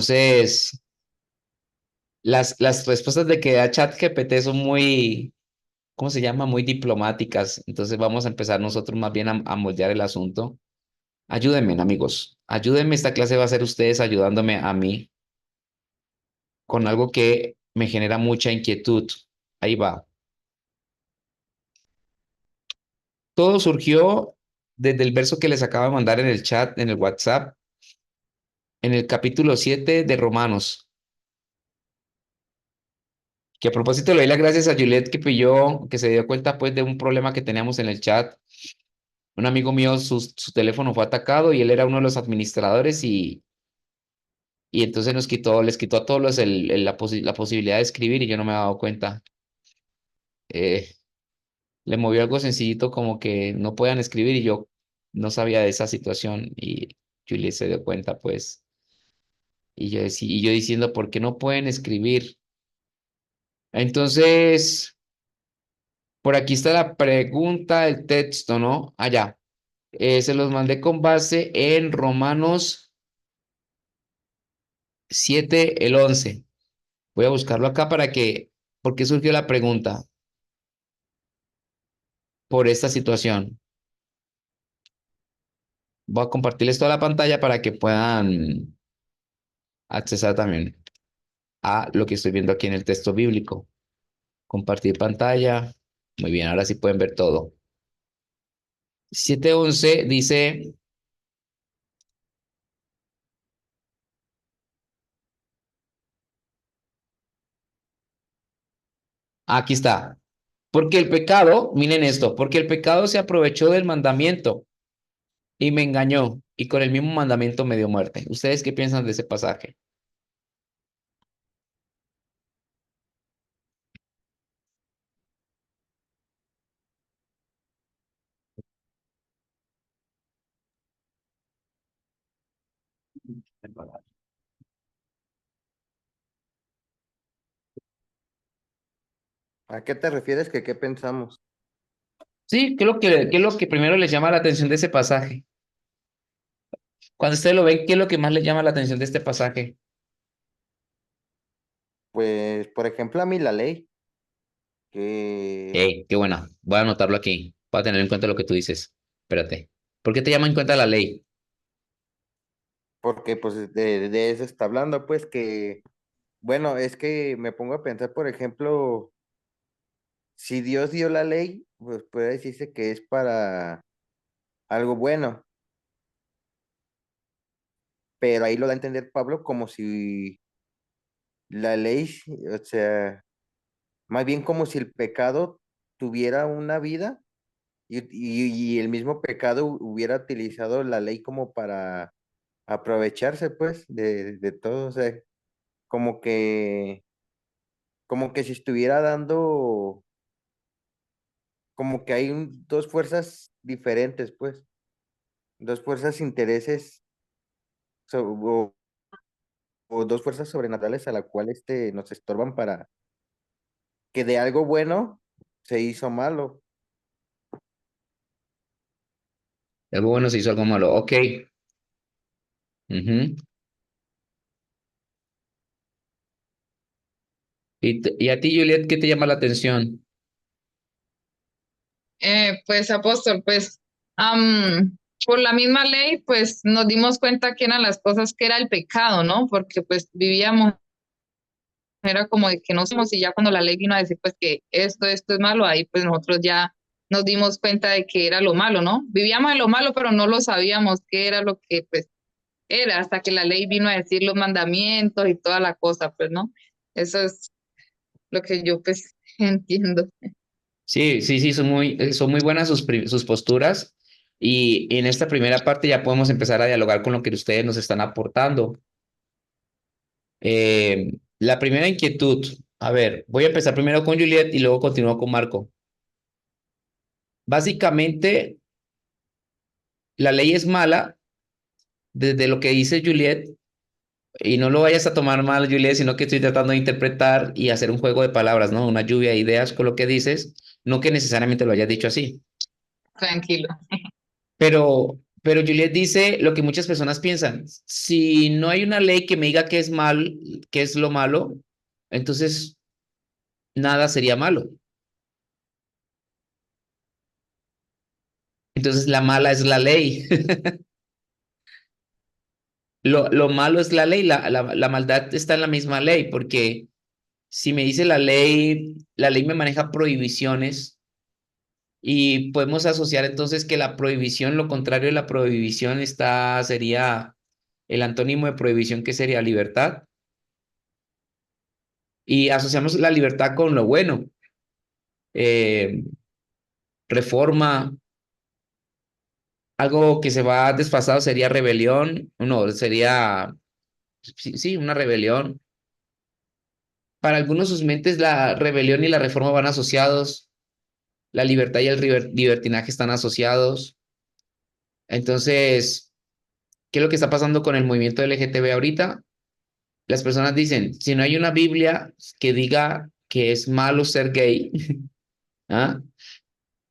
Entonces, las respuestas de que da ChatGPT son muy, ¿cómo se llama? Muy diplomáticas. Entonces vamos a empezar nosotros más bien a moldear el asunto. Ayúdenme, amigos. Ayúdenme. Esta clase va a ser ustedes ayudándome a mí con algo que me genera mucha inquietud. Ahí va. Todo surgió desde el verso que les acabo de mandar en el chat, en el WhatsApp, en el capítulo 7 de Romanos. Que a propósito le doy las gracias a Juliet que pilló, que se dio cuenta pues de un problema que teníamos en el chat. Un amigo mío, su teléfono fue atacado y él era uno de los administradores y entonces les quitó a todos la posibilidad de escribir y yo no me había dado cuenta. Eh, Le movió algo sencillito como que no puedan escribir y yo no sabía de esa situación y Juliet se dio cuenta pues y yo diciendo, ¿por qué no pueden escribir? Entonces, por aquí está la pregunta del texto, ¿no? Allá. Se los mandé con base en Romanos 7 el 11. Voy a buscarlo acá ¿por qué surgió la pregunta? Por esta situación. Voy a compartirles toda la pantalla para que puedan accesar también a lo que estoy viendo aquí en el texto bíblico. Compartir pantalla. Muy bien, ahora sí pueden ver todo. 7:11 dice, aquí está. Porque el pecado, miren esto, porque el pecado se aprovechó del mandamiento y me engañó y con el mismo mandamiento me dio muerte. ¿Ustedes qué piensan de ese pasaje? ¿A qué te refieres que qué pensamos? Sí, qué es lo que primero les llama la atención de ese pasaje? Cuando ustedes lo ven, ¿qué es lo que más les llama la atención de este pasaje? Pues, por ejemplo, a mí la ley, que, Qué buena. Voy a anotarlo aquí. Voy a tener en cuenta lo que tú dices. Espérate. ¿Por qué te llama en cuenta la ley? porque pues de eso está hablando, pues que, bueno, es que me pongo a pensar, por ejemplo, si Dios dio la ley, pues puede decirse que es para algo bueno, pero ahí lo da a entender Pablo como si la ley, o sea, más bien como si el pecado tuviera una vida y el mismo pecado hubiera utilizado la ley como para aprovecharse pues de todo, o sea, como que, como que si estuviera dando, como que hay dos fuerzas diferentes pues, dos fuerzas intereses o, o dos fuerzas sobrenaturales a la cual nos estorban para que de algo bueno se hizo malo. Algo bueno se hizo algo malo. Ok. Ujú. Y a ti, Juliet, ¿qué te llama la atención? Pues apóstol, pues por la misma ley, pues nos dimos cuenta que eran las cosas que era el pecado, ¿no? Porque pues vivíamos, era como de que no somos y ya cuando la ley vino a decir pues que esto es malo, ahí pues nosotros ya nos dimos cuenta de que era lo malo, ¿no? Vivíamos en lo malo, pero no lo sabíamos qué era lo que pues era hasta que la ley vino a decir los mandamientos y toda la cosa, pues, ¿no? Eso es lo que yo pues entiendo. Sí, sí, sí, son muy buenas sus posturas y en esta primera parte ya podemos empezar a dialogar con lo que ustedes nos están aportando. La primera inquietud, a ver, voy a empezar primero con Juliet y luego continúo con Marco. Básicamente, la ley es mala desde lo que dice Juliet y no lo vayas a tomar mal, Juliet, sino que estoy tratando de interpretar y hacer un juego de palabras, ¿no? Una lluvia de ideas con lo que dices, no que necesariamente lo hayas dicho así. Tranquilo. Pero Pero Juliet dice lo que muchas personas piensan. Si no hay una ley que me diga qué es mal, qué es lo malo, entonces nada sería malo. Entonces la mala es la ley. Lo malo es la ley, la maldad está en la misma ley, porque si me dice la ley me maneja prohibiciones y podemos asociar entonces que la prohibición, lo contrario de la prohibición sería el antónimo de prohibición que sería libertad. Y asociamos la libertad con lo bueno. eh, Reforma, algo que se va desfasado sería rebelión, no, sería, sí, sí, una rebelión. Para algunos sus mentes la rebelión y la reforma van asociados, la libertad y el libertinaje están asociados. Entonces, ¿qué es lo que está pasando con el movimiento LGTB ahorita? Las personas dicen, si no hay una Biblia que diga que es malo ser gay, ¿ah?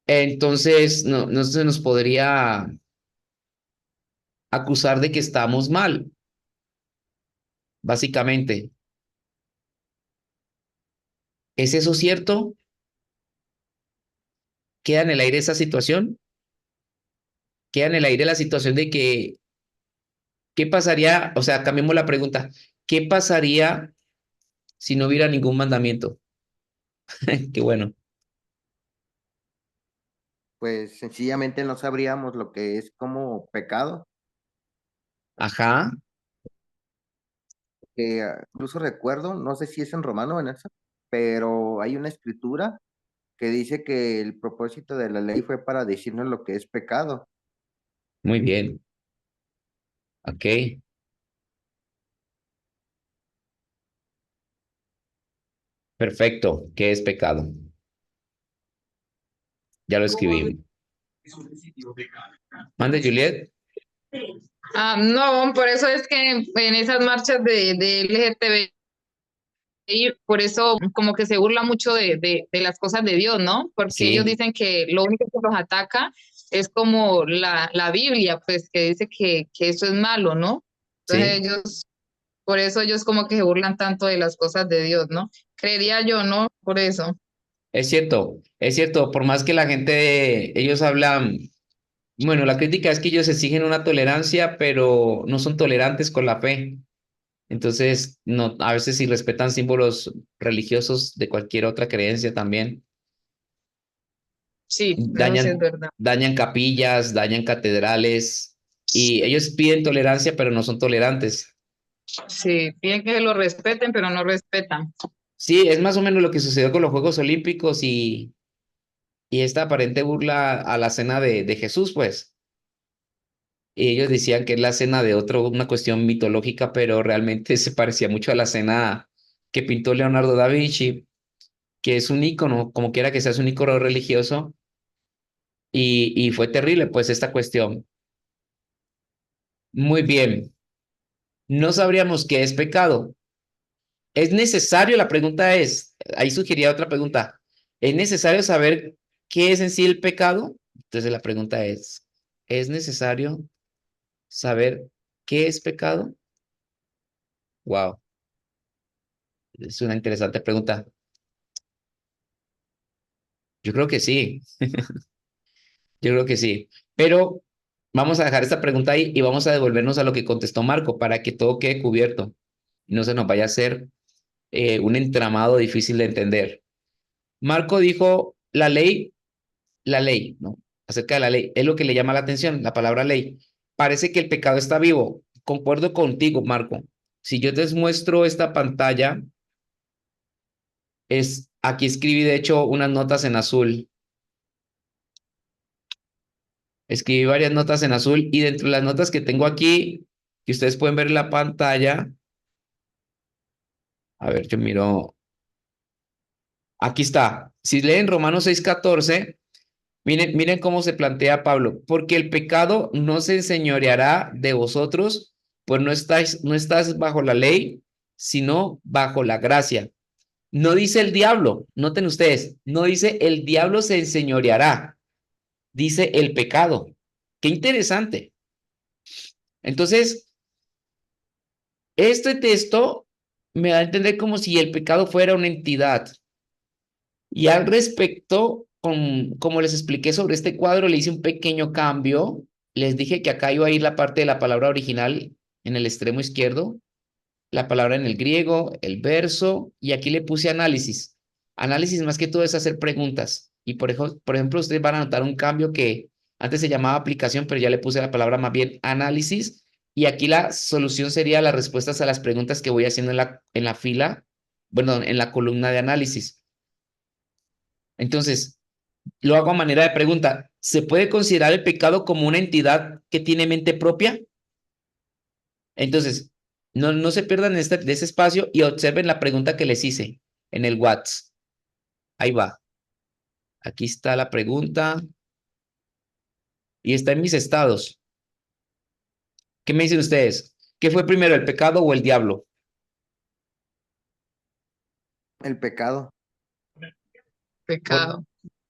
Entonces no se nos podría acusar de que estamos mal, básicamente. ¿Es eso cierto? ¿Queda en el aire esa situación? ¿Queda en el aire la situación de que, qué pasaría? O sea, cambiemos la pregunta. ¿Qué pasaría si no hubiera ningún mandamiento? Qué bueno. Pues sencillamente no sabríamos lo que es como pecado, Ajá, que incluso recuerdo, no sé si es en romano o en eso, pero hay una escritura que dice que el propósito de la ley fue para decirnos lo que es pecado. muy bien. Ok, perfecto. ¿Qué es pecado? Ya lo escribí. Mande, Juliet. No, por eso es que en esas marchas de LGTBI, por eso como que se burla mucho de las cosas de Dios, ¿no? Porque ellos Sí, dicen que lo único que los ataca es como la Biblia, pues que dice que eso es malo, ¿no? Entonces sí. ellos, por eso ellos como que se burlan tanto de las cosas de Dios, ¿no? Creería yo, ¿no? Por eso. Es cierto, por más que la gente, ellos hablan, bueno, la crítica es que ellos exigen una tolerancia, pero no son tolerantes con la fe. Entonces, no, a veces si respetan símbolos religiosos de cualquier otra creencia también, Sí, eso sí es dañan, verdad. dañan capillas, dañan catedrales, y ellos piden tolerancia, pero no son tolerantes. Sí, piden que se lo respeten, pero no respetan. Sí, es más o menos lo que sucedió con los Juegos Olímpicos y esta aparente burla a la cena de Jesús, pues. Y ellos decían que es la cena de otro, una cuestión mitológica, pero realmente se parecía mucho a la cena que pintó Leonardo da Vinci, que es un ícono, como quiera que sea, es un ícono religioso, y fue terrible, pues, esta cuestión. Muy bien, no sabríamos qué es pecado. ¿Es necesario? La pregunta es, ahí sugería otra pregunta, ¿es necesario saber qué es en sí el pecado? Entonces la pregunta ¿es necesario saber qué es pecado? Wow, es una interesante pregunta. Yo creo que sí, yo creo que sí. Pero vamos a dejar esta pregunta ahí y vamos a devolvernos a lo que contestó Marco para que todo quede cubierto y no se nos vaya a hacer un entramado difícil de entender. Marco dijo la ley, ¿no? Acerca de la ley, es lo que le llama la atención, la palabra ley. Parece que el pecado está vivo. Concuerdo contigo, Marco. Si yo te muestro esta pantalla, aquí escribí de hecho unas notas en azul. Escribí varias notas en azul y dentro de las notas que tengo aquí, que ustedes pueden ver en la pantalla, a ver, yo miro, aquí está. Si leen Romanos 6:14, miren cómo se plantea Pablo, porque el pecado no se enseñoreará de vosotros, pues no estás bajo la ley, sino bajo la gracia. No dice el diablo, noten ustedes, no dice el diablo se enseñoreará, dice el pecado. Qué interesante. Entonces, este texto me da a entender como si el pecado fuera una entidad. Y al respecto, como les expliqué sobre este cuadro, le hice un pequeño cambio. Les dije que acá iba a ir la parte de la palabra original en el extremo izquierdo, la palabra en el griego, el verso, y aquí le puse análisis. Análisis más que todo es hacer preguntas. Y por ejemplo, ustedes van a notar un cambio que antes se llamaba aplicación, pero ya le puse la palabra más bien análisis. Y aquí la solución sería las respuestas a las preguntas que voy haciendo en la fila, bueno, en la columna de análisis. Entonces, lo hago a manera de pregunta. ¿Se puede considerar el pecado como una entidad que tiene mente propia? Entonces, no se pierdan de ese espacio y observen la pregunta que les hice en el WhatsApp. Ahí va. Aquí está la pregunta y está en mis estados. ¿Qué me dicen ustedes? ¿Qué fue primero, el pecado o el diablo? El pecado. Por- Pecado.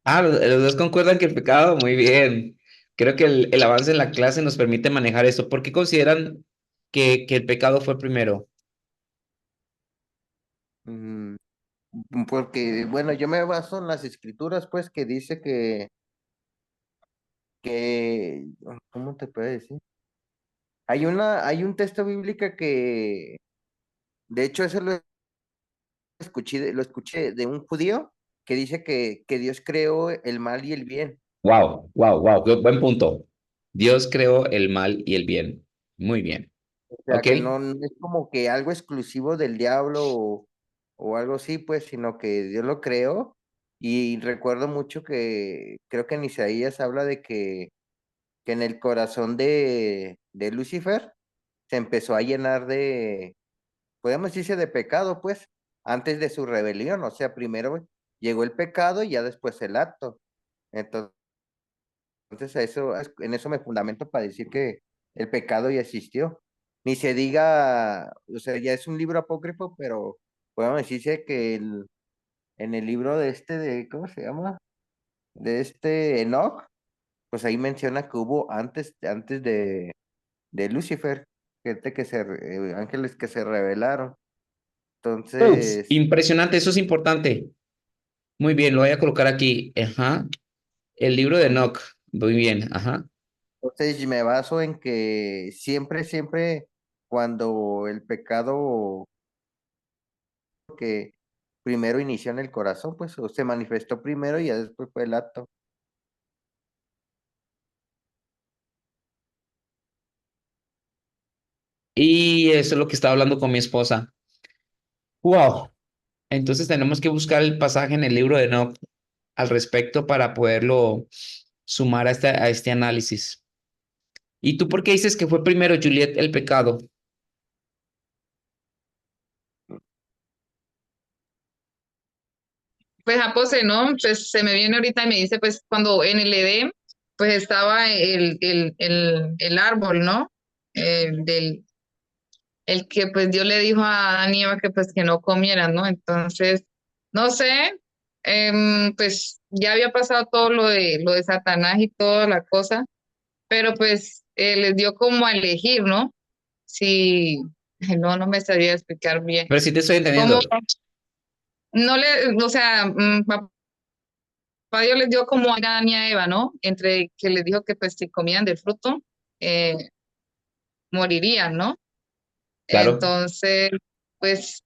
los dos concuerdan que el pecado, muy bien. Creo que el avance en la clase nos permite manejar esto. ¿Por qué consideran que el pecado fue primero? Mm, Porque, bueno, yo me baso en las escrituras, pues, que dice ¿cómo te puedo decir? Hay un texto bíblico que, de hecho, eso lo escuché de un judío que dice que Dios creó el mal y el bien. Wow, wow, wow, qué buen punto. Dios creó el mal y el bien. Muy bien. O sea, Ok. que no es como que algo exclusivo del diablo o algo así, pues, sino que Dios lo creó. Y recuerdo mucho que creo que en Isaías habla de que en el corazón de Lucifer se empezó a llenar podemos decirse de pecado, pues, antes de su rebelión. O sea, primero llegó el pecado y ya después el acto. Entonces, en eso me fundamento para decir que el pecado ya existió. Ni se diga, o sea, ya es un libro apócrifo, pero podemos decirse que en el libro ¿cómo se llama? De este Enoch, pues ahí menciona que hubo antes de Lucifer, ángeles que se rebelaron. Uf, Entonces, impresionante, eso es importante. Muy bien, lo voy a colocar aquí. Ajá. El libro de ujú. Enoch. Muy bien, ajá. Entonces me baso en que siempre cuando el pecado que primero inició en el corazón, pues o se manifestó primero y ya después fue el acto. Y eso es lo que estaba hablando con mi esposa. Wow. Entonces tenemos que buscar el pasaje en el libro de Enoch al respecto para poderlo sumar a este análisis. ¿Y tú por qué dices que fue primero, Juliet, el pecado? Pues Apose, ¿no? Pues se me viene ahorita y me dice, pues cuando en el Edén, pues estaba el árbol, ¿no? Del, el que pues Dios le dijo a Adán y Eva que pues que no comieran, ¿no? Entonces, no sé, pues ya había pasado todo lo de Satanás y toda la cosa, pero pues les dio como a elegir, ¿no? Si, no me sabía explicar bien. Pero sí te estoy Como entendiendo. no le, o sea, papá Dios les dio como a Adán y a Eva, ¿no? Entre que les dijo que pues si comían del fruto, eh, morirían, ¿no? Claro. Entonces, pues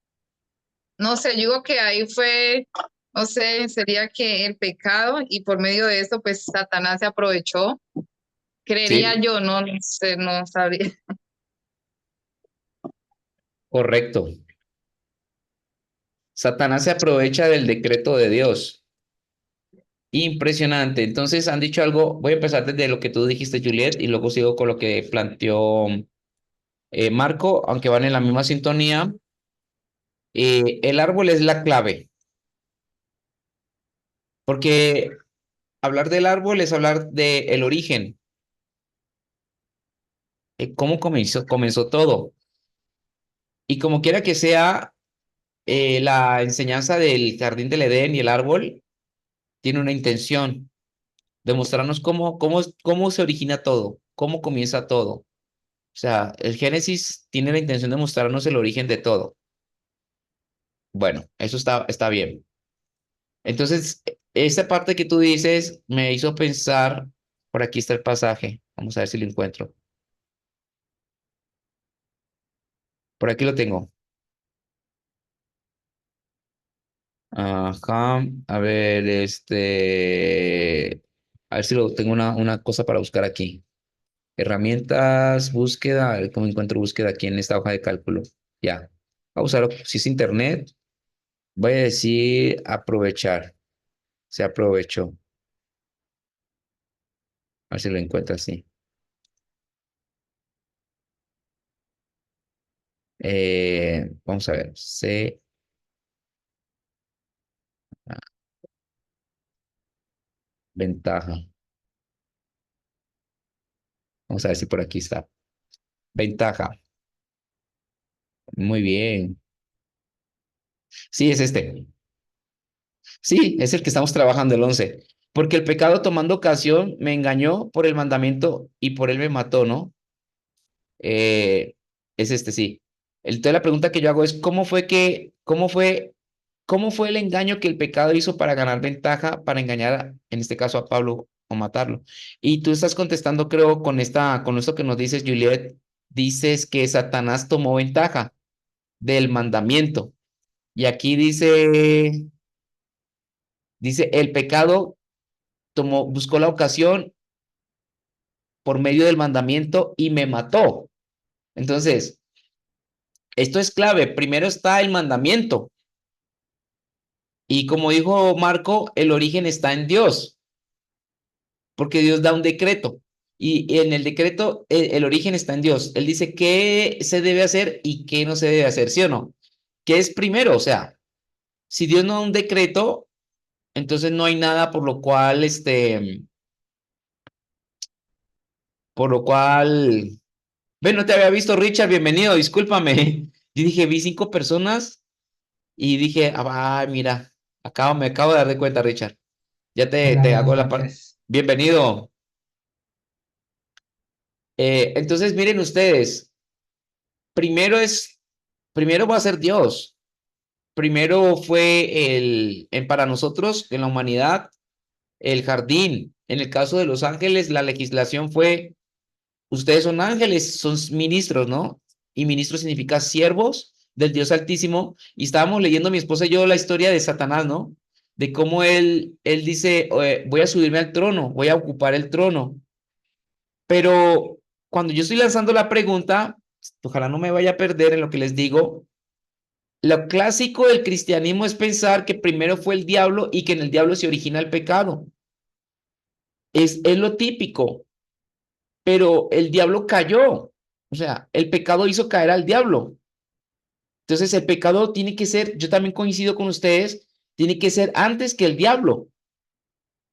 no sé, yo digo que ahí fue, no sé, sería que el pecado y por medio de eso, pues Satanás se aprovechó. Creería Sí, yo, no, no sé, no sabría. correcto. Satanás se aprovecha del decreto de Dios. Impresionante. Entonces han dicho algo, voy a empezar desde lo que tú dijiste, Juliet, y luego sigo con lo que planteó Marco, aunque van en la misma sintonía. El árbol es la clave, porque hablar del árbol es hablar del origen, cómo comenzó todo. Y como quiera que sea, la enseñanza del jardín del Edén y el árbol tiene una intención de mostrarnos cómo se origina todo, cómo comienza todo. O sea, el Génesis tiene la intención de mostrarnos el origen de todo. Bueno, eso está bien. Entonces, esta parte que tú dices me hizo pensar, por aquí está el pasaje, vamos a ver si lo encuentro. Por aquí lo tengo. Ajá, a ver, a ver si lo tengo una cosa para buscar aquí. Herramientas, búsqueda, a ver cómo encuentro búsqueda aquí en esta hoja de cálculo. Ya, vamos a usar, si es internet, voy a decir aprovechar, se aprovechó, a ver si lo encuentro así. Vamos a ver, ventaja, vamos a ver si por aquí está. Ventaja, muy bien. Sí, es este. Sí, es el que estamos trabajando, el 11. Porque el pecado tomando ocasión me engañó por el mandamiento y por él me mató, ¿no? Eh, es este, sí. Entonces la pregunta que yo hago es, cómo fue el engaño que el pecado hizo para ganar ventaja, para engañar, en este caso a Pablo o matarlo? Y tú estás contestando, creo, con esto que nos dices, Juliet, dices que Satanás tomó ventaja del mandamiento. Y aquí dice, el pecado buscó la ocasión por medio del mandamiento y me mató. Entonces, esto es clave. Primero está el mandamiento. Y como dijo Marco, el origen está en Dios, porque Dios da un decreto. Y en el decreto, el origen está en Dios. Él dice qué se debe hacer y qué no se debe hacer, ¿sí o no? ¿Qué es primero? O sea, si Dios no da un decreto, entonces no hay nada por lo cual, ven, no te había visto, Richard, bienvenido, discúlpame. Yo dije, vi 5 personas y dije, mira, me acabo de dar de cuenta, Richard. Ya Hola, te buenas hago la parte. noches. Bienvenido. Entonces, miren ustedes, primero es, primero va a ser Dios. Primero fue para nosotros, en la humanidad, el jardín. En el caso de los ángeles, la legislación fue, ustedes son ángeles, son ministros, ¿no? Y ministros significa siervos del Dios Altísimo. Y estábamos leyendo mi esposa y yo la historia de Satanás, ¿no? De cómo él dice, voy a subirme al trono, voy a ocupar el trono. Pero cuando yo estoy lanzando la pregunta, ojalá no me vaya a perder en lo que les digo, lo clásico del cristianismo es pensar que primero fue el diablo y que en el diablo se origina el pecado. Es lo típico, pero el diablo cayó. O sea, el pecado hizo caer al diablo. Entonces el pecado tiene que ser, yo también coincido con ustedes, tiene que ser antes que el diablo.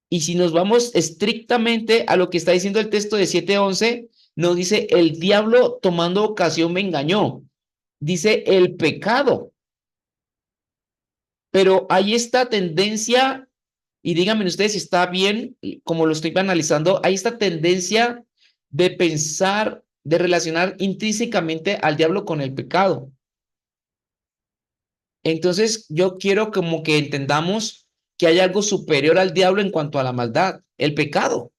Y si nos vamos estrictamente a lo que está diciendo el texto de 7:11, no dice el diablo tomando ocasión me engañó, dice el pecado. Pero hay esta tendencia, y díganme ustedes si está bien, como lo estoy analizando, hay esta tendencia de pensar, de relacionar intrínsecamente al diablo con el pecado. Entonces, yo quiero como que entendamos que hay algo superior al diablo en cuanto a la maldad, el pecado.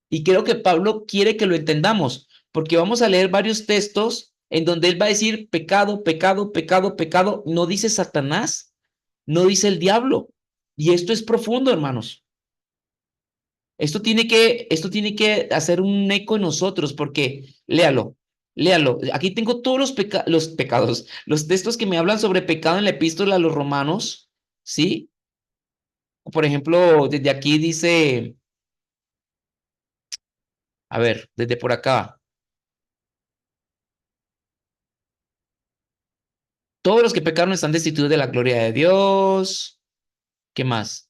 Y creo que Pablo quiere que lo entendamos, porque vamos a leer varios textos en donde él va a decir pecado, pecado, pecado, pecado. No dice Satanás, no dice el diablo. Y esto es profundo, hermanos. Esto tiene que hacer un eco en nosotros, porque léalo, léalo. Aquí tengo todos los pecados, los textos que me hablan sobre pecado en la epístola a los romanos, ¿sí? Por ejemplo, desde aquí dice, a ver, desde por acá, todos los que pecaron están destituidos de la gloria de Dios. ¿Qué más?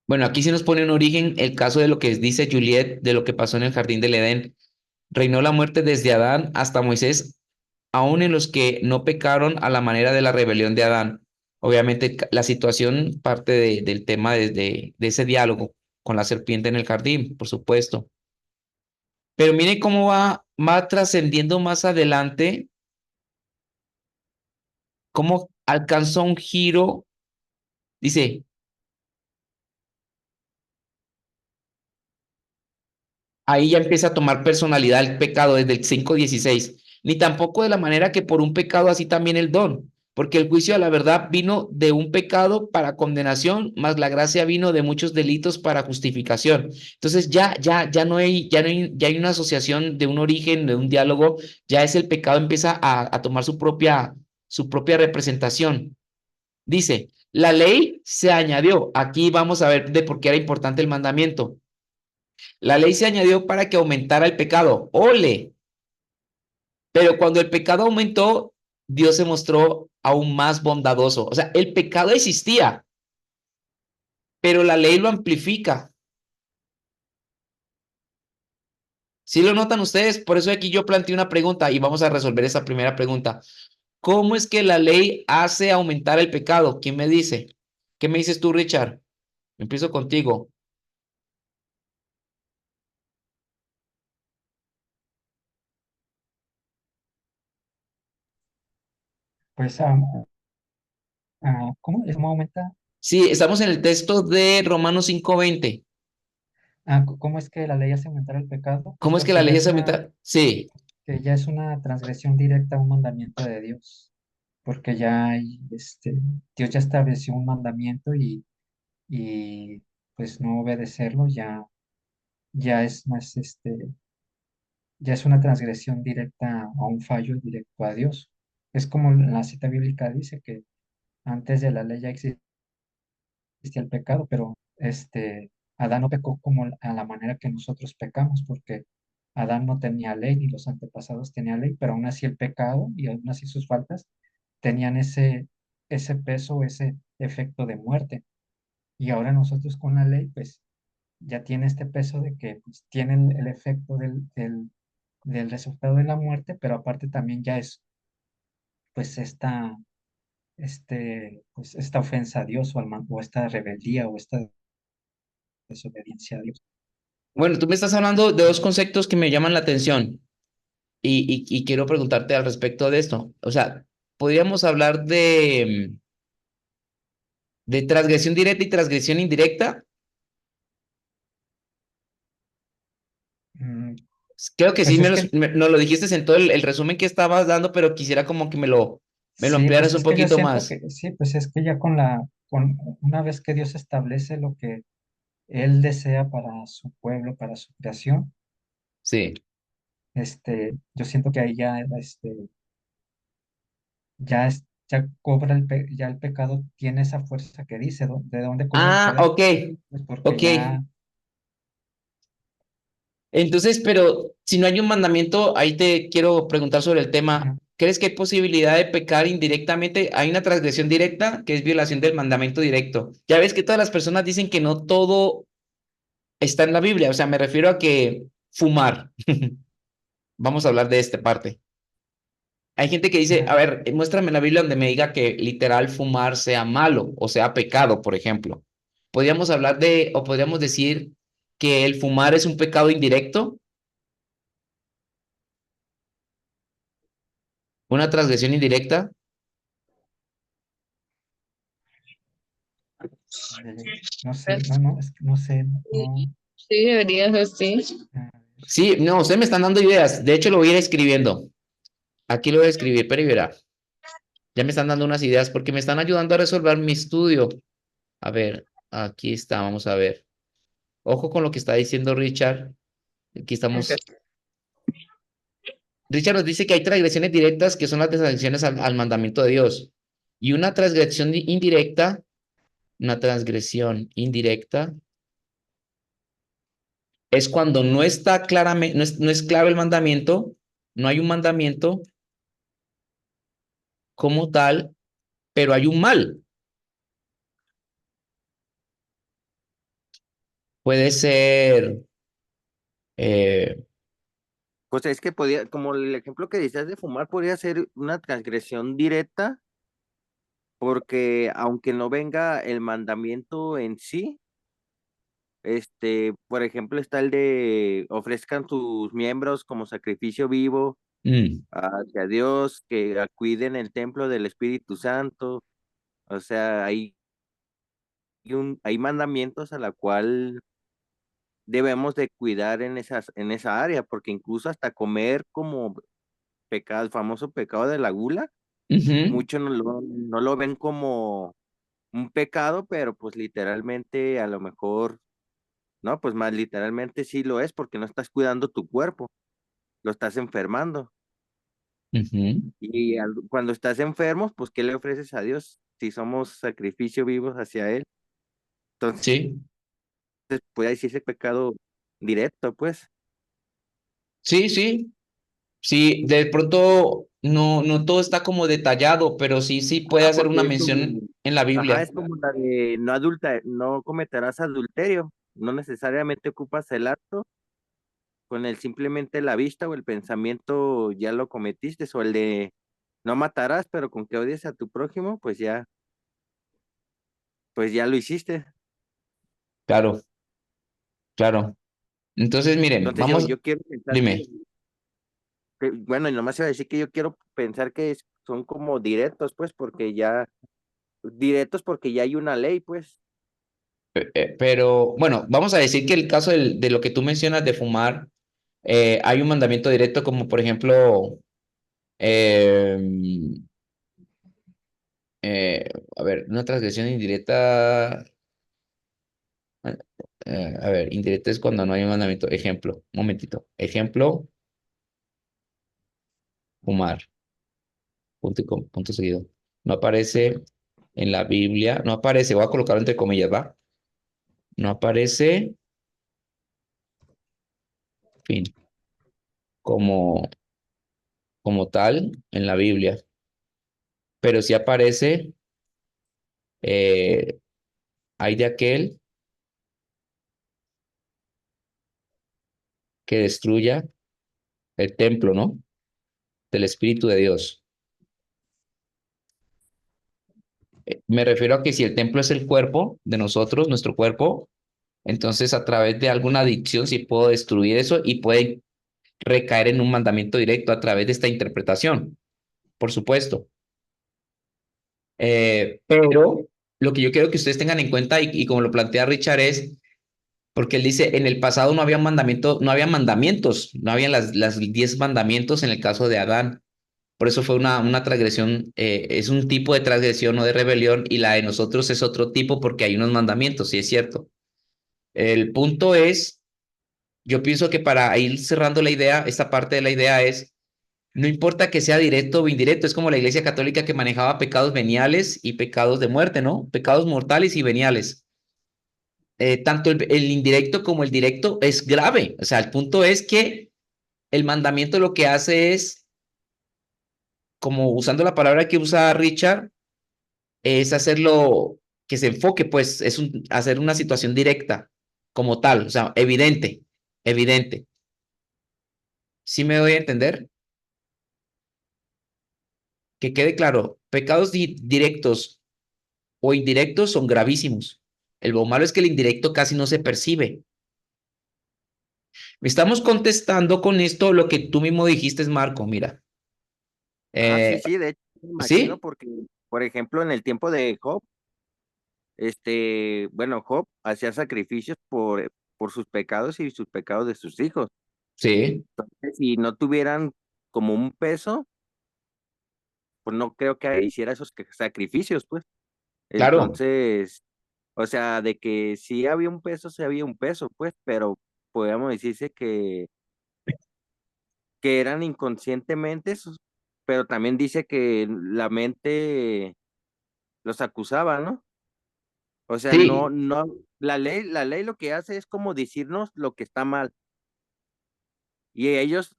Bueno, aquí se nos pone en origen el caso de lo que dice Juliet, de lo que pasó en el jardín del Edén. Reinó la muerte desde Adán hasta Moisés, aun en los que no pecaron a la manera de la rebelión de Adán. Obviamente, la situación parte del tema de ese diálogo con la serpiente en el jardín, por supuesto. Pero mire cómo va trascendiendo más adelante, cómo alcanzó un giro. Dice, ahí ya empieza a tomar personalidad el pecado desde el 5:16. Ni tampoco de la manera que por un pecado así también el don, porque el juicio a la verdad vino de un pecado para condenación, más la gracia vino de muchos delitos para justificación. Entonces ya hay una asociación de un origen, de un diálogo, ya es el pecado empieza a tomar su propia representación. Dice, la ley se añadió. Aquí vamos a ver de por qué era importante el mandamiento. La ley se añadió para que aumentara el pecado. ¡Ole! Pero cuando el pecado aumentó, Dios se mostró aún más bondadoso. O sea, el pecado existía, pero la ley lo amplifica. ¿Sí lo notan ustedes? Por eso aquí yo planteé una pregunta y vamos a resolver esa primera pregunta. ¿Cómo es que la ley hace aumentar el pecado? ¿Quién me dice? ¿Qué me dices tú, Richard? Empiezo contigo. Pues, ¿cómo? ¿Cómo aumenta? Sí, estamos en el texto de Romanos 5:20. ¿Cómo es que la ley hace aumentar el pecado? Pues ¿Cómo es que la porque ley hace aumentar? Sí. que ya es una transgresión directa a un mandamiento de Dios, porque ya hay, Dios ya estableció un mandamiento y pues no obedecerlo ya es más, ya es una transgresión directa a un fallo directo a Dios. Es como la cita bíblica dice que antes de la ley ya existía el pecado, pero Adán no pecó como a la manera que nosotros pecamos, porque Adán no tenía ley ni los antepasados tenían ley, pero aún así el pecado y aún así sus faltas tenían ese peso, ese efecto de muerte. Y ahora nosotros con la ley, pues ya tiene este peso de que pues, tiene el efecto del resultado de la muerte, pero aparte también ya es pues pues esta ofensa a Dios o esta rebeldía o esta desobediencia a Dios. Bueno, tú me estás hablando de dos conceptos que me llaman la atención y quiero preguntarte al respecto de esto. O sea, podríamos hablar de transgresión directa y transgresión indirecta. Mm, Creo que sí, Pues es que, nos lo dijiste en todo el resumen que estabas dando, pero quisiera como que me lo sí, pues ampliaras un es que yo poquito siento más. que, sí, pues es que ya con una vez que Dios establece lo que Él desea para su pueblo, para su creación, Sí. yo siento que ahí ya cobra ya el pecado tiene esa fuerza que dice, ¿de dónde cobra el Ah, poder? ok, Pues porque ok. ya, Entonces, pero si no hay un mandamiento, ahí te quiero preguntar sobre el tema. ujú, ¿Crees que hay posibilidad de pecar indirectamente? Hay una transgresión directa que es violación del mandamiento directo. Ya ves que todas las personas dicen que no todo está en la Biblia. O sea, me refiero a que fumar. Vamos a hablar de esta parte. Hay gente que dice, a ajá. ver, muéstrame la Biblia donde me diga que literal fumar sea malo o sea pecado, por ejemplo. Podríamos hablar o podríamos decir que el fumar es un pecado indirecto, una transgresión indirecta. No sé, es que no sé, no, Sí, debería ser así. ah, Sí, no, ustedes me están dando ideas. De hecho, lo voy a ir escribiendo. Aquí lo voy a escribir, pero y verá. Ya me están dando unas ideas porque me están ayudando a resolver mi estudio. A ver, aquí está, vamos a ver. Ojo con lo que está diciendo Richard. Aquí estamos. Richard nos dice que hay transgresiones directas que son las transgresiones al mandamiento de Dios. Y una transgresión indirecta es cuando no está claramente, no es claro el mandamiento, no hay un mandamiento como tal, pero hay un mal. Puede ser, eh, Pues es que podía, como el ejemplo que decías de fumar, podría ser una transgresión directa, porque aunque no venga el mandamiento en sí, por ejemplo, está el de ofrezcan sus miembros como sacrificio vivo Mm, hacia Dios, que cuiden el templo del Espíritu Santo. O sea, hay mandamientos a la cual debemos de cuidar en esa área, porque incluso hasta comer como pecado, el famoso pecado de la gula, ujú, muchos no lo ven como un pecado, pero pues literalmente a lo mejor, no, pues más literalmente sí lo es, porque no estás cuidando tu cuerpo, lo estás enfermando. ujú. Y cuando estás enfermo, pues ¿qué le ofreces a Dios? Si somos sacrificio vivos hacia Él, entonces Sí, puede decirse pecado directo, pues. sí, sí. Sí, de pronto no todo está como detallado, pero sí, sí puede Ah, hacer una porque es como, mención en la ajá, Biblia. es como la de no cometerás adulterio, no necesariamente ocupas el acto, con el simplemente la vista o el pensamiento ya lo cometiste, o el de no matarás, pero con que odies a tu prójimo, pues ya lo hiciste. Claro, claro. Entonces, miren, Entonces vamos, yo quiero pensar dime. bueno, y nomás iba a decir que yo quiero pensar que son como directos, pues, directos porque ya hay una ley, pues. Pero bueno, vamos a decir que el caso de lo que tú mencionas de fumar, hay un mandamiento directo como por ejemplo, eh, eh, a ver, una transgresión indirecta, a ver, indirecta es cuando no hay un mandamiento. Ejemplo, un momentito. Ejemplo, fumar, punto seguido. No aparece en la Biblia, no aparece, voy a colocarlo entre comillas, ¿va? No aparece, fin, como, como tal en la Biblia, pero sí aparece, eh, hay de aquel que destruya el templo, ¿no? Del Espíritu de Dios. Me refiero a que si el templo es el cuerpo de nosotros, nuestro cuerpo, entonces a través de alguna adicción sí puedo destruir eso y puede recaer en un mandamiento directo a través de esta interpretación, por supuesto. Pero lo que yo quiero que ustedes tengan en cuenta y como lo plantea Richard es, porque él dice, en el pasado no había mandamiento, no había mandamientos, no habían las 10 mandamientos en el caso de Adán. Por eso fue una transgresión, es un tipo de transgresión o de rebelión y la de nosotros es otro tipo porque hay unos mandamientos, sí es cierto. El punto es, yo pienso que para ir cerrando la idea, esta parte de la idea es, no importa que sea directo o indirecto, es como la Iglesia Católica que manejaba pecados veniales y pecados de muerte, ¿no? Pecados mortales y veniales. Tanto el indirecto como el directo es grave. O sea, el punto es que el mandamiento lo que hace es, como usando la palabra que usa Richard, es hacerlo que se enfoque, pues, hacer una situación directa como tal, o sea, evidente, evidente. ¿Sí me doy a entender? Que quede claro, pecados directos o indirectos son gravísimos. Lo malo es que el indirecto casi no se percibe. Me estamos contestando con esto lo que tú mismo dijiste, Marco, mira. Ah, sí, Eh, sí, de hecho, me imagino ¿Sí? porque, por ejemplo, en el tiempo de Job, bueno, Job hacía sacrificios por sus pecados y sus pecados de sus hijos. Sí, Si no tuvieran como un peso, pues no creo que hiciera esos sacrificios, pues. claro. Entonces, o sea, de que sí había un peso, sí había un peso, pues, pero podríamos decirse que eran inconscientemente, pero también dice que la mente los acusaba, ¿no? O sea, Sí, la ley lo que hace es como decirnos lo que está mal. Y ellos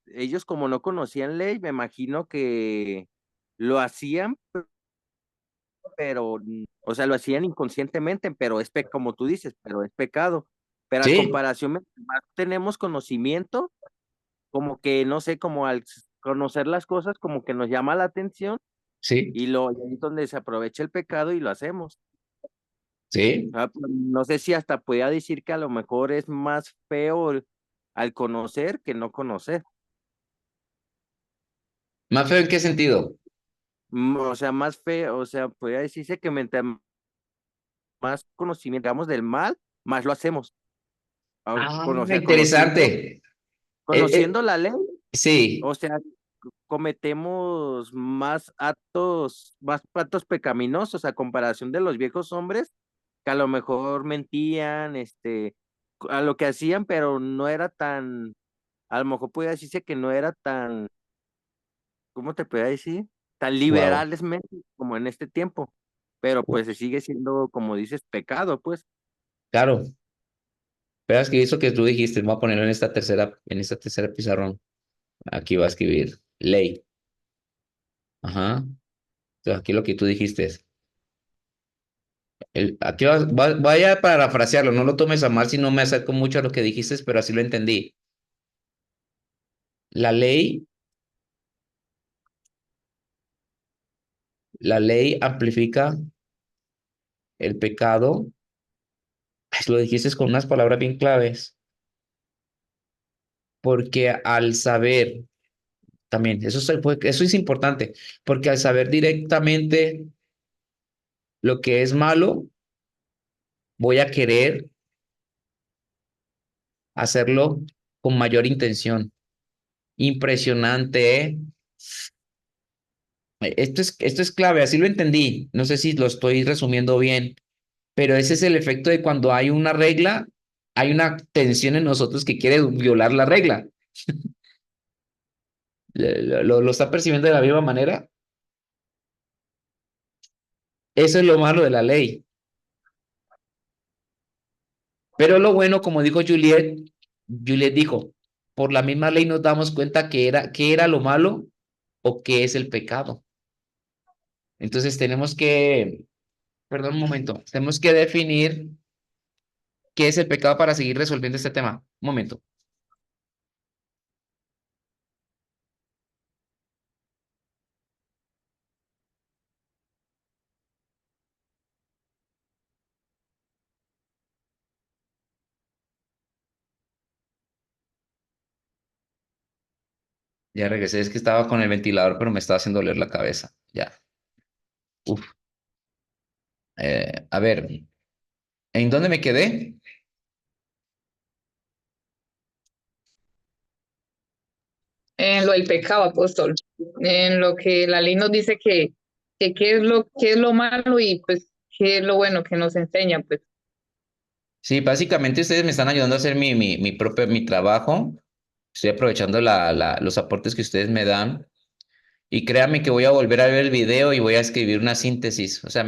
como no conocían ley, me imagino que lo hacían, pero, o sea, lo hacían inconscientemente, pero como tú dices, pero es pecado. Pero a sí, comparación, más tenemos conocimiento, como que, no sé, como al conocer las cosas, como que nos llama la atención Sí, y ahí es donde se aprovecha el pecado y lo hacemos. sí. Pues, no sé si hasta podía decir que a lo mejor es más feo al conocer que no conocer. ¿Más feo en qué sentido? O sea, más feo, o sea, podría decirse que mientras más conocimiento tengamos del mal, más lo hacemos. Ah, O sea, interesante. conociendo la ley, Sí, o sea, cometemos más actos pecaminosos a comparación de los viejos hombres que a lo mejor mentían, a lo que hacían, pero no era tan, a lo mejor podría decirse que no era tan, ¿cómo te podría decir? Tan wow, liberales como en este tiempo, pero pues se sigue siendo, como dices, pecado, pues. claro. Pero escribir eso que tú dijiste, voy a ponerlo en esta tercera pizarrón. Aquí va a escribir ley. Ajá. Entonces aquí lo que tú dijiste es, aquí vaya a parafrasearlo, no lo tomes a mal si no me acerco mucho a lo que dijiste, pero así lo entendí. La ley, la ley amplifica el pecado. Lo dijiste con unas palabras bien claves, porque al saber, también, eso es importante, porque al saber directamente lo que es malo, voy a querer hacerlo con mayor intención. Impresionante, ¿eh? Esto es clave, así lo entendí. No sé si lo estoy resumiendo bien, pero ese es el efecto de cuando hay una regla, hay una tensión en nosotros que quiere violar la regla. ¿Lo está percibiendo de la misma manera? Eso es lo malo de la ley. Pero lo bueno, como dijo Juliet dijo, por la misma ley nos damos cuenta qué era lo malo o qué es el pecado. Entonces tenemos que, perdón un momento, tenemos que definir qué es el pecado para seguir resolviendo este tema. Un momento. Ya regresé, es que estaba con el ventilador, pero me estaba haciendo doler la cabeza. Ya. Uf. A ver, ¿en dónde me quedé? En lo del pecado, apóstol, en lo que la ley nos dice que qué es lo malo y pues qué es lo bueno que nos enseña, pues. Sí, básicamente ustedes me están ayudando a hacer mi trabajo. Estoy aprovechando los aportes que ustedes me dan. Y créame que voy a volver a ver el video y voy a escribir una síntesis. O sea,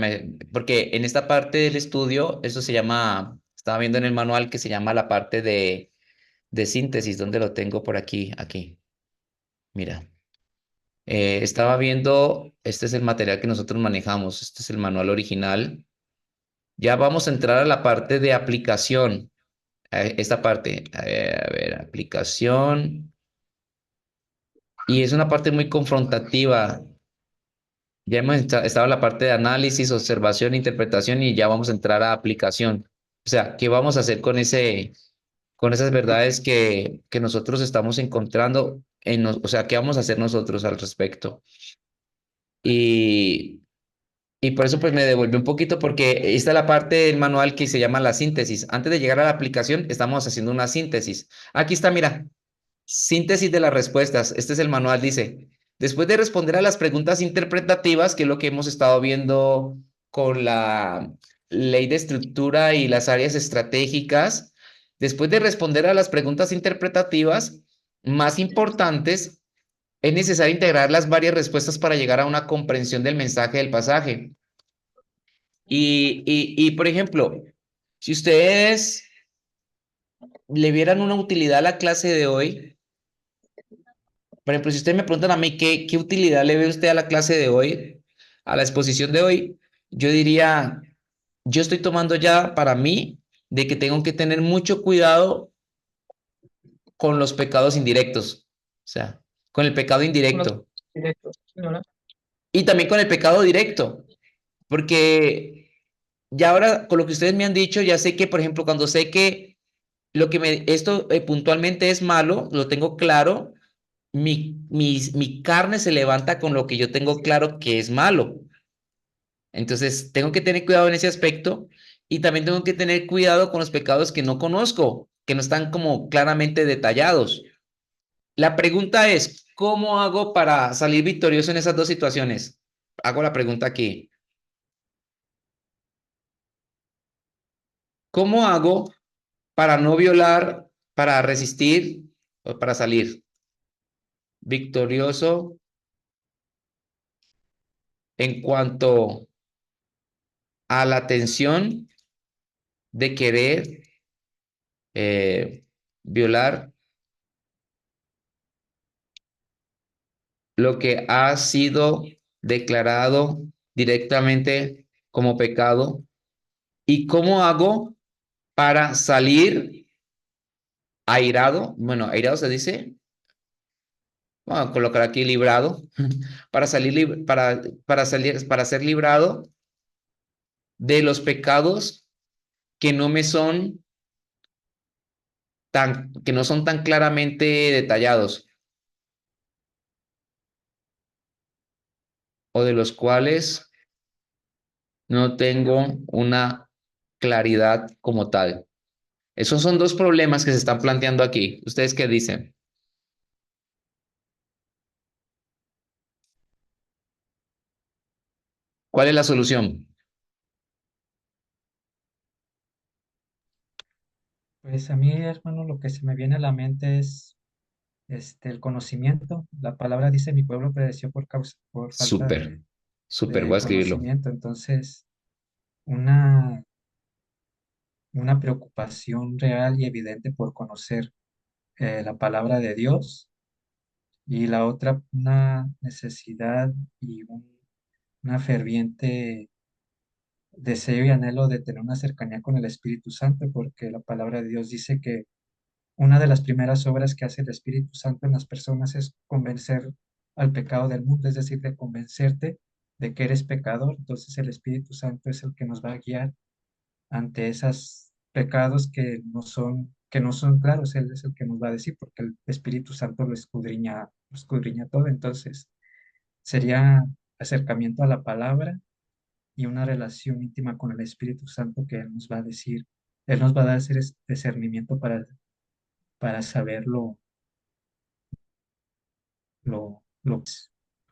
porque en esta parte del estudio, eso se llama, estaba viendo en el manual que se llama la parte de síntesis, donde lo tengo por aquí, aquí. Mira, estaba viendo, este es el material que nosotros manejamos, este es el manual original. Ya vamos a entrar a la parte de aplicación. Esta parte, a ver, aplicación. Y es una parte muy confrontativa. Ya hemos estado en la parte de análisis, observación, interpretación y ya vamos a entrar a aplicación. O sea, ¿qué vamos a hacer con esas verdades que nosotros estamos encontrando o sea, ¿qué vamos a hacer nosotros al respecto? Y, y por eso pues me devolví un poquito porque esta es la parte del manual que se llama la síntesis. Antes de llegar a la aplicación, estamos haciendo una síntesis. Aquí está, mira. Síntesis de las respuestas. Este es el manual, dice. Después de responder a las preguntas interpretativas, que es lo que hemos estado viendo con la ley de estructura y las áreas estratégicas, después de responder a las preguntas interpretativas más importantes, es necesario integrar las varias respuestas para llegar a una comprensión del mensaje del pasaje. Por ejemplo, si ustedes le vieran una utilidad a la clase de hoy, por ejemplo, si ustedes me preguntan a mí qué utilidad le ve usted a la clase de hoy, a la exposición de hoy, yo diría, yo estoy tomando ya para mí de que tengo que tener mucho cuidado con los pecados indirectos. sea, con el pecado con los indirecto directos, señora. y también con el pecado directo, porque ya ahora con lo que ustedes me han dicho, ya sé que, por ejemplo, cuando sé que esto puntualmente es malo, lo tengo claro, mi carne se levanta con lo que yo tengo claro que es malo. Entonces, tengo que tener cuidado en ese aspecto y también tengo que tener cuidado con los pecados que no conozco, que no están como claramente detallados. La pregunta es, ¿cómo hago para salir victorioso en esas dos situaciones? Hago la pregunta aquí. ¿Cómo hago para no violar, para resistir o para salir victorioso en cuanto a la tensión de querer violar lo que ha sido declarado directamente como pecado? ¿Y cómo hago para salir airado? Bueno, airado se dice, vamos a colocar aquí librado, para salir, para ser librado de los pecados que no me son que no son tan claramente detallados o de los cuales no tengo una claridad como tal. Esos son dos problemas que se están planteando aquí. ¿Ustedes qué dicen? ¿Cuál es la solución? Pues a mí, hermano, lo que se me viene a la mente es el conocimiento. La palabra dice, mi pueblo pereció por falta Súper, súper, voy de a escribirlo. conocimiento. Entonces, una, una preocupación real y evidente por conocer la palabra de Dios, y la otra, una necesidad y una ferviente deseo y anhelo de tener una cercanía con el Espíritu Santo, porque la palabra de Dios dice que una de las primeras obras que hace el Espíritu Santo en las personas es convencer al pecado del mundo, es decir, de convencerte de que eres pecador. Entonces el Espíritu Santo es el que nos va a guiar ante esos pecados que no son claros. Él es el que nos va a decir, porque el Espíritu Santo lo escudriña todo. Entonces sería acercamiento a la palabra y una relación íntima con el Espíritu Santo que Él nos va a decir. Él nos va a dar ese discernimiento para saber los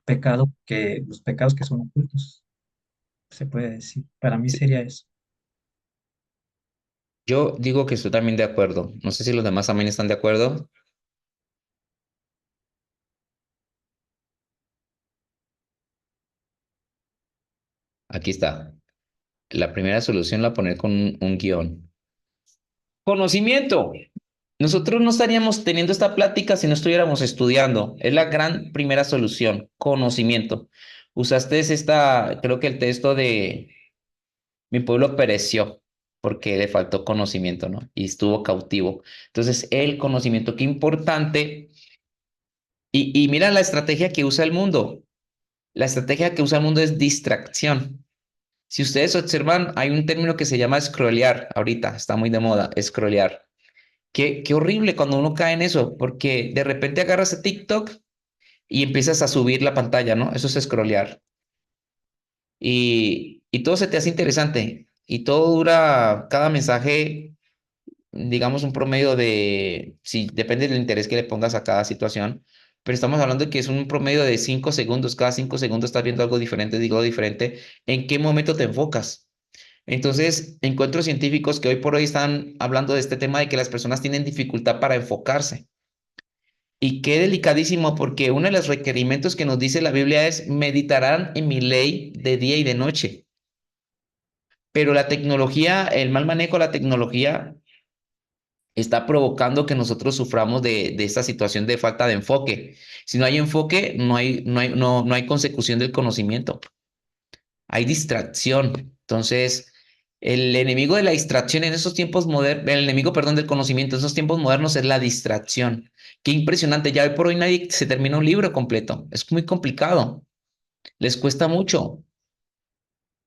pecados que son ocultos, se puede decir. Para mí Sí, sería eso. yo digo que estoy también de acuerdo. No sé si los demás también están de acuerdo. Aquí está. La primera solución la poner con un guión. Conocimiento. Nosotros no estaríamos teniendo esta plática si no estuviéramos estudiando. Es la gran primera solución, conocimiento. Usaste creo que el texto de mi pueblo pereció porque le faltó conocimiento, ¿no? Y estuvo cautivo. Entonces, el conocimiento, qué importante. Y mira la estrategia que usa el mundo. La estrategia que usa el mundo es distracción. Si ustedes observan, hay un término que se llama scrollear ahorita, está muy de moda, scrollear. Qué horrible cuando uno cae en eso, porque de repente agarras a TikTok y empiezas a subir la pantalla, ¿no? Eso es scrollear. Y todo se te hace interesante. Y todo dura, cada mensaje, digamos, un promedio sí, depende del interés que le pongas a cada situación, pero estamos hablando de que es un promedio de 5 segundos. Cada 5 segundos estás viendo algo diferente, digo diferente. ¿En qué momento te enfocas? Entonces, encuentro científicos que hoy por hoy están hablando de este tema de que las personas tienen dificultad para enfocarse. Y qué delicadísimo, porque uno de los requerimientos que nos dice la Biblia es meditarán en mi ley de día y de noche. Pero la tecnología, el mal manejo de la tecnología está provocando que nosotros suframos de esta situación de falta de enfoque. Si no hay enfoque, no hay consecución del conocimiento, hay distracción. Entonces, El enemigo de la distracción en esos tiempos modernos, el enemigo, perdón, del conocimiento en esos tiempos modernos es la distracción. Qué impresionante. Ya hoy por hoy nadie se termina un libro completo. Es muy complicado. Les cuesta mucho.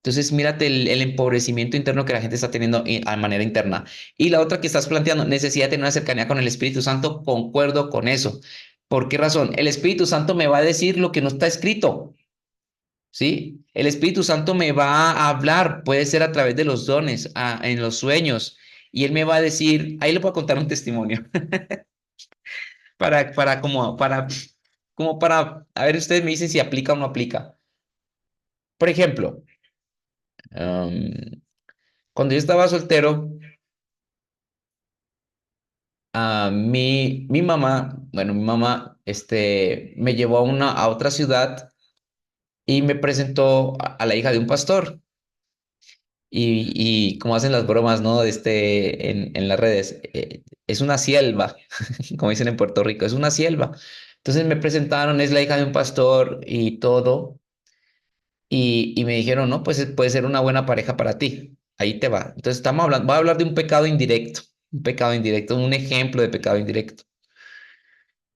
Entonces, mírate el empobrecimiento interno que la gente está teniendo a manera interna. Y la otra que estás planteando, necesidad de tener una cercanía con el Espíritu Santo, concuerdo con eso. ¿Por qué razón? El Espíritu Santo me va a decir lo que no está escrito, ¿sí? El Espíritu Santo me va a hablar, puede ser a través de los dones, en los sueños, y Él me va a decir, ahí le voy a contar un testimonio, como para, a ver, ustedes me dicen si aplica o no aplica. Por ejemplo, um, cuando yo estaba soltero, mi mamá, bueno, mi mamá, me llevó a otra ciudad y me presentó a la hija de un pastor. Y como hacen las bromas, ¿no? En las redes, es una sierva, como dicen en Puerto Rico, es una sierva. Entonces me presentaron, es la hija de un pastor y todo, y me dijeron, no, pues puede ser una buena pareja para ti. Ahí te va. Entonces voy a hablar de un pecado indirecto, un ejemplo de pecado indirecto.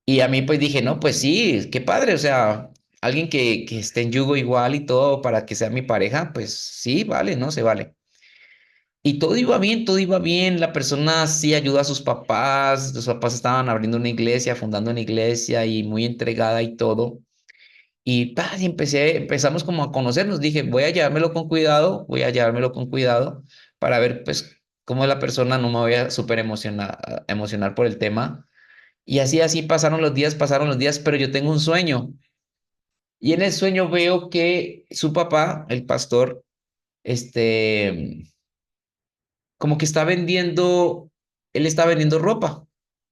Y a mí pues dije, no, pues sí, qué padre, o sea, alguien que esté en yugo igual y todo para que sea mi pareja, pues sí, vale, ¿no? Se vale. Y todo iba bien, la persona sí ayuda a sus papás, los papás estaban abriendo una iglesia, fundando una iglesia y muy entregada y todo. Y empezamos como a conocernos, dije, voy a llevármelo con cuidado, voy a llevármelo con cuidado para ver pues cómo la persona no me voy a súper emocionar por el tema. Y así pasaron los días, pero yo tengo un sueño. Y en el sueño veo que su papá, el pastor, este como que él está vendiendo ropa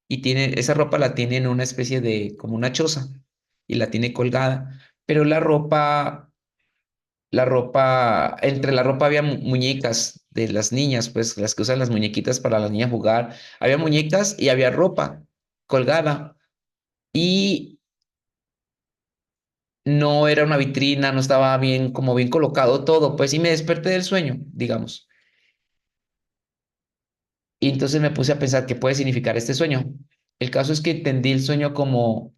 y esa ropa la tiene en una especie de, como una choza y la tiene colgada, pero entre la ropa había muñecas de las niñas, pues las que usan las muñequitas para las niñas jugar, había muñecas y había ropa colgada y no era una vitrina, no estaba bien, como bien colocado todo, pues y me desperté del sueño, digamos. Y entonces me puse a pensar qué puede significar este sueño. El caso es que entendí el sueño como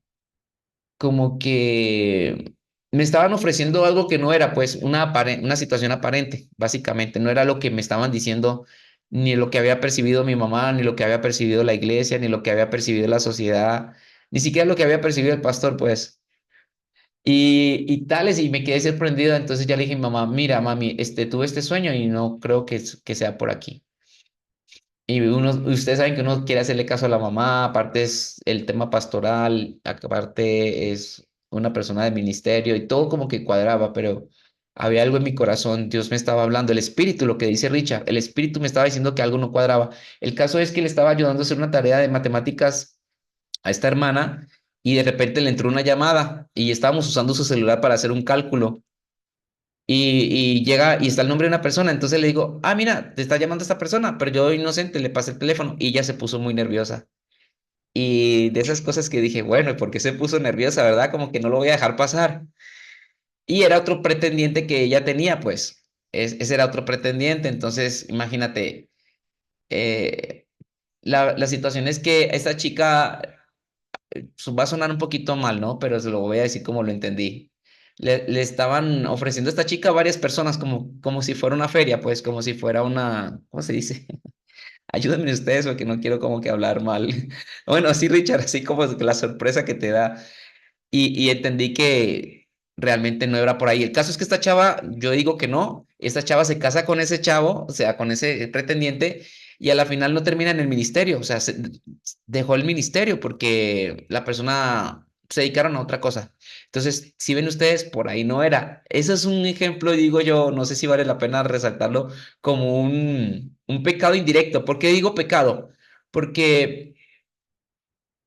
que me estaban ofreciendo algo que no era, pues, una situación aparente, básicamente. No era lo que me estaban diciendo, ni lo que había percibido mi mamá, ni lo que había percibido la iglesia, ni lo que había percibido la sociedad, ni siquiera lo que había percibido el pastor, pues. Y tales, y me quedé sorprendido. Entonces ya le dije a mi mamá, mira, mami, tuve este sueño y no creo que sea por aquí. Ustedes saben que uno quiere hacerle caso a la mamá, aparte es el tema pastoral, aparte es una persona de ministerio y todo como que cuadraba, pero había algo en mi corazón, Dios me estaba hablando, el espíritu, lo que dice Richard, el espíritu me estaba diciendo que algo no cuadraba. El caso es que le estaba ayudando a hacer una tarea de matemáticas a esta hermana y de repente le entró una llamada y estábamos usando su celular para hacer un cálculo. Y llega y está el nombre de una persona, entonces le digo, mira, te está llamando esta persona, pero yo inocente le pasé el teléfono y ella se puso muy nerviosa. Y de esas cosas que dije, bueno, ¿y por qué se puso nerviosa, verdad? Como que no lo voy a dejar pasar. Y era otro pretendiente que ella tenía, pues, ese era otro pretendiente, entonces imagínate, eh, la situación es que esta chica va a sonar un poquito mal, ¿no? Pero se lo voy a decir como lo entendí. Le estaban ofreciendo a esta chica a varias personas como si fuera una feria, pues como si fuera ¿cómo se dice? Ayúdenme ustedes porque no quiero como que hablar mal. Bueno, así Richard, así como la sorpresa que te da. Y entendí que realmente no era por ahí. El caso es que esta chava, yo digo que no, esta chava se casa con ese chavo, o sea, con ese pretendiente, y a la final no termina en el ministerio, o sea, dejó el ministerio porque la persona se dedicaron a otra cosa. Entonces, si ven ustedes, por ahí no era. Ese es un ejemplo, digo yo, no sé si vale la pena resaltarlo como un pecado indirecto. ¿Por qué digo pecado? Porque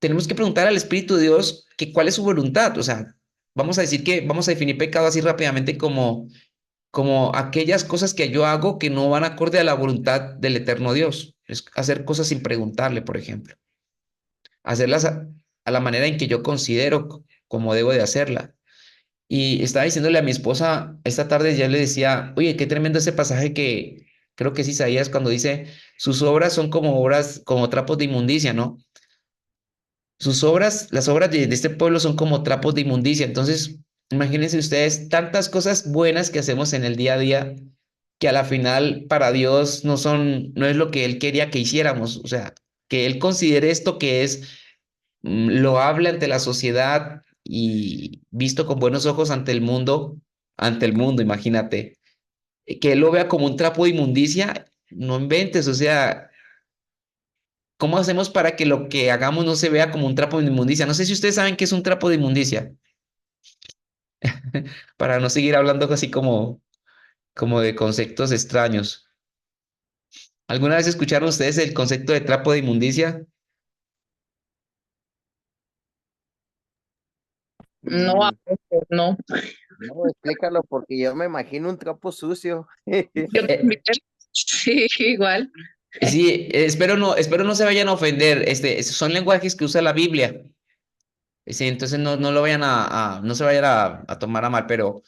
tenemos que preguntar al Espíritu de Dios que cuál es su voluntad. O sea, vamos a definir pecado así rápidamente como aquellas cosas que yo hago que no van acorde a la voluntad del eterno Dios. Es hacer cosas sin preguntarle, por ejemplo. Hacerlas a la manera en que yo considero como debo de hacerla. Y estaba diciéndole a mi esposa esta tarde, ya le decía, oye, qué tremendo ese pasaje creo que es Isaías cuando dice, sus obras, como trapos de inmundicia, ¿no? Sus obras, las obras de este pueblo son como trapos de inmundicia. Entonces, imagínense ustedes tantas cosas buenas que hacemos en el día a día que a la final para Dios no es lo que Él quería que hiciéramos. O sea, que Él considere esto que es loable ante la sociedad y visto con buenos ojos ante el mundo, imagínate. Que Él lo vea como un trapo de inmundicia, no inventes, o sea, ¿cómo hacemos para que lo que hagamos no se vea como un trapo de inmundicia? No sé si ustedes saben qué es un trapo de inmundicia, para no seguir hablando así como de conceptos extraños. ¿Alguna vez escucharon ustedes el concepto de trapo de inmundicia? No, a Mm, veces no. no, explícalo porque yo me imagino un trapo sucio. Yo también. Sí, igual. Sí, espero no se vayan a ofender. Son lenguajes que usa la Biblia. Sí, entonces no lo vayan no se vayan a tomar a mal, pero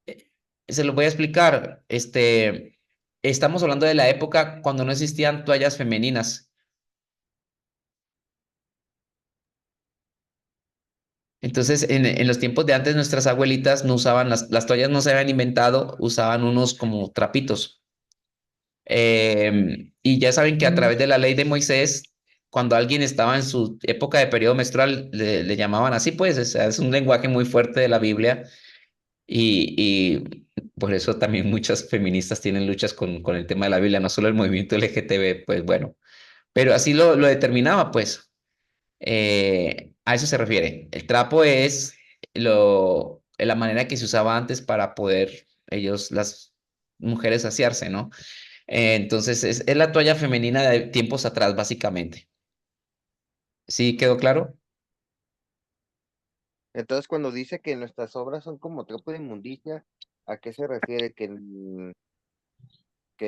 eh, se lo voy a explicar. Estamos hablando de la época cuando no existían toallas femeninas. Entonces, en los tiempos de antes, nuestras abuelitas no usaban las toallas, no se habían inventado, usaban unos como trapitos. Y ya saben que a Mm. través de la ley de Moisés, cuando alguien estaba en su época de periodo menstrual, le llamaban así, pues, o sea, es un lenguaje muy fuerte de la Biblia y por eso también muchas feministas tienen luchas con el tema de la Biblia, no solo el movimiento LGTB, pues bueno, pero así lo determinaba, pues. A eso se refiere. El trapo es la manera que se usaba antes para poder las mujeres saciarse, ¿no? Entonces es la toalla femenina de tiempos atrás, básicamente. ¿Sí quedó claro? Entonces, cuando dice que nuestras obras son como trapo de inmundicia, ¿a qué se refiere? ¿Que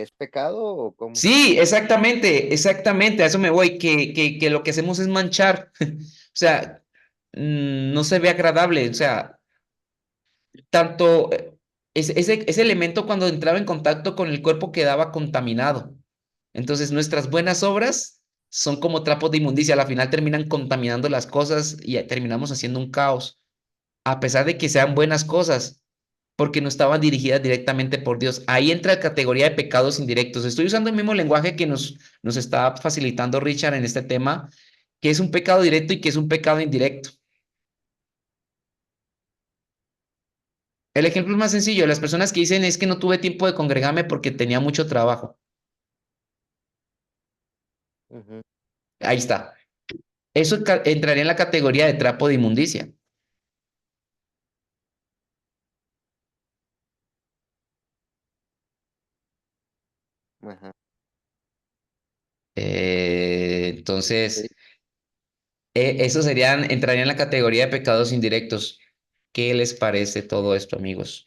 es pecado o cómo? Sí, exactamente, exactamente, a eso me voy, que lo que hacemos es manchar, o sea, no se ve agradable, o sea, tanto ese elemento cuando entraba en contacto con el cuerpo quedaba contaminado. Entonces nuestras buenas obras son como trapos de inmundicia, a la final terminan contaminando las cosas y terminamos haciendo un caos, a pesar de que sean buenas cosas, porque no estaban dirigidas directamente por Dios. Ahí entra la categoría de pecados indirectos. Estoy usando el mismo lenguaje que nos está facilitando Richard en este tema, que es un pecado directo y que es un pecado indirecto. El ejemplo es más sencillo, las personas que dicen es que no tuve tiempo de congregarme porque tenía mucho trabajo. Ujú, Ahí está. Eso entraría en la categoría de trapo de inmundicia. ajá. Entonces, Sí, eso entraría en la categoría de pecados indirectos. ¿Qué les parece todo esto, amigos?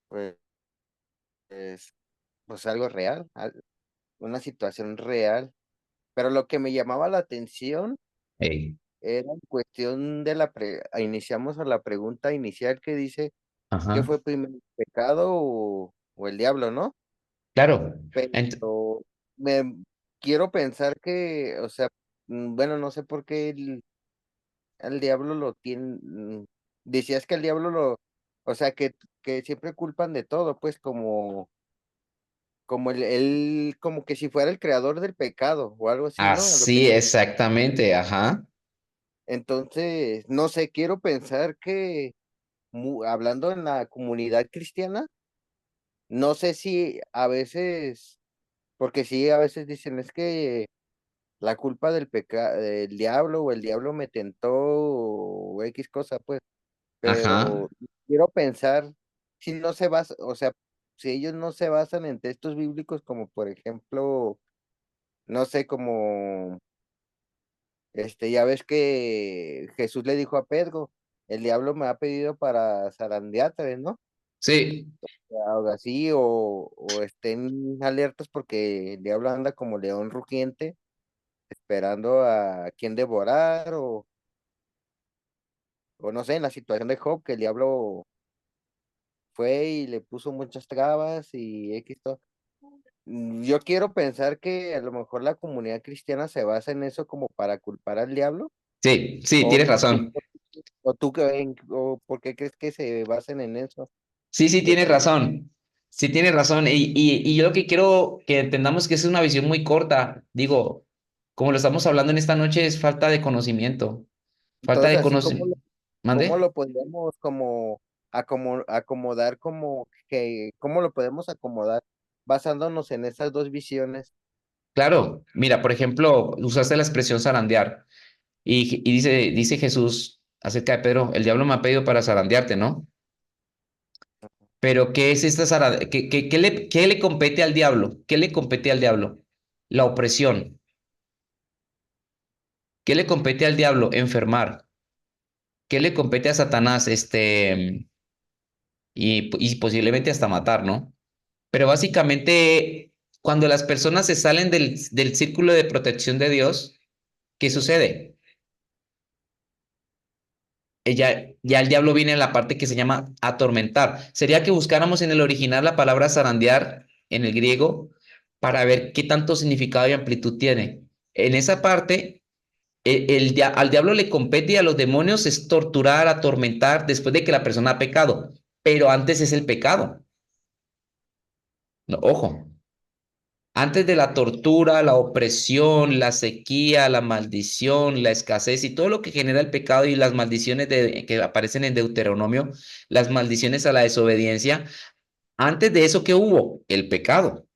pues, pues algo real, una situación real. Pero lo que me llamaba la atención Eh, era en cuestión de iniciamos a la pregunta inicial que dice, ¿qué ajá, fue primero, el pecado o el diablo, no? claro. Pero me quiero pensar que, o sea, bueno, no sé por qué el diablo lo tiene, decías que el diablo o sea, que siempre culpan de todo, pues como él, como que si fuera el creador del pecado o algo así, ¿no? A lo que Así, exactamente, ajá. entonces, no sé, quiero pensar que hablando en la comunidad cristiana, no sé si a veces, porque sí, a veces dicen es que la culpa del diablo o el diablo me tentó o X cosa, pues, Ajá. pero quiero pensar si no se basa, o sea, si ellos no se basan en textos bíblicos como por ejemplo, no sé, como ya ves que Jesús le dijo a Pedro, el diablo me ha pedido para zarandearte, ¿no? Sí, Algo así, o estén alertas porque el diablo anda como león rugiente, esperando a quien devorar, o no sé, en la situación de Job, que el diablo fue y le puso muchas trabas y X todo. Yo quiero pensar que a lo mejor la comunidad cristiana se basa en eso como para culpar al diablo, Sí, sí, o, tienes razón. o tú o por qué crees que se basen en eso, Sí, sí, de tienes que razón. Sí, tienes razón. Y yo lo que quiero que entendamos que es una visión muy corta. Digo, como lo estamos hablando en esta noche, es falta de conocimiento. Falta entonces de así conocimiento. cómo ¿Mande? lo podríamos como acomodar como que, cómo lo podemos acomodar basándonos en esas dos visiones. Claro, mira, por ejemplo, usaste la expresión zarandear. Y dice Jesús acerca de Pedro, el diablo me ha pedido para zarandearte, ¿no? Pero ¿qué es esta qué le compete al diablo? ¿Qué le compete al diablo? La opresión. ¿Qué le compete al diablo? Enfermar. ¿Qué le compete a Satanás? Y posiblemente hasta matar, ¿no? Pero básicamente, cuando las personas se salen del círculo de protección de Dios, ¿qué sucede? Ya el diablo viene en la parte que se llama atormentar. Sería que buscáramos en el original la palabra zarandear en el griego para ver qué tanto significado y amplitud tiene. En esa parte, al diablo le compete y a los demonios es torturar, atormentar después de que la persona ha pecado, pero antes es el pecado. No, ojo, antes de la tortura, la opresión, la sequía, la maldición, la escasez y todo lo que genera el pecado y las maldiciones que aparecen en Deuteronomio, las maldiciones a la desobediencia, antes de eso, ¿qué hubo? El pecado.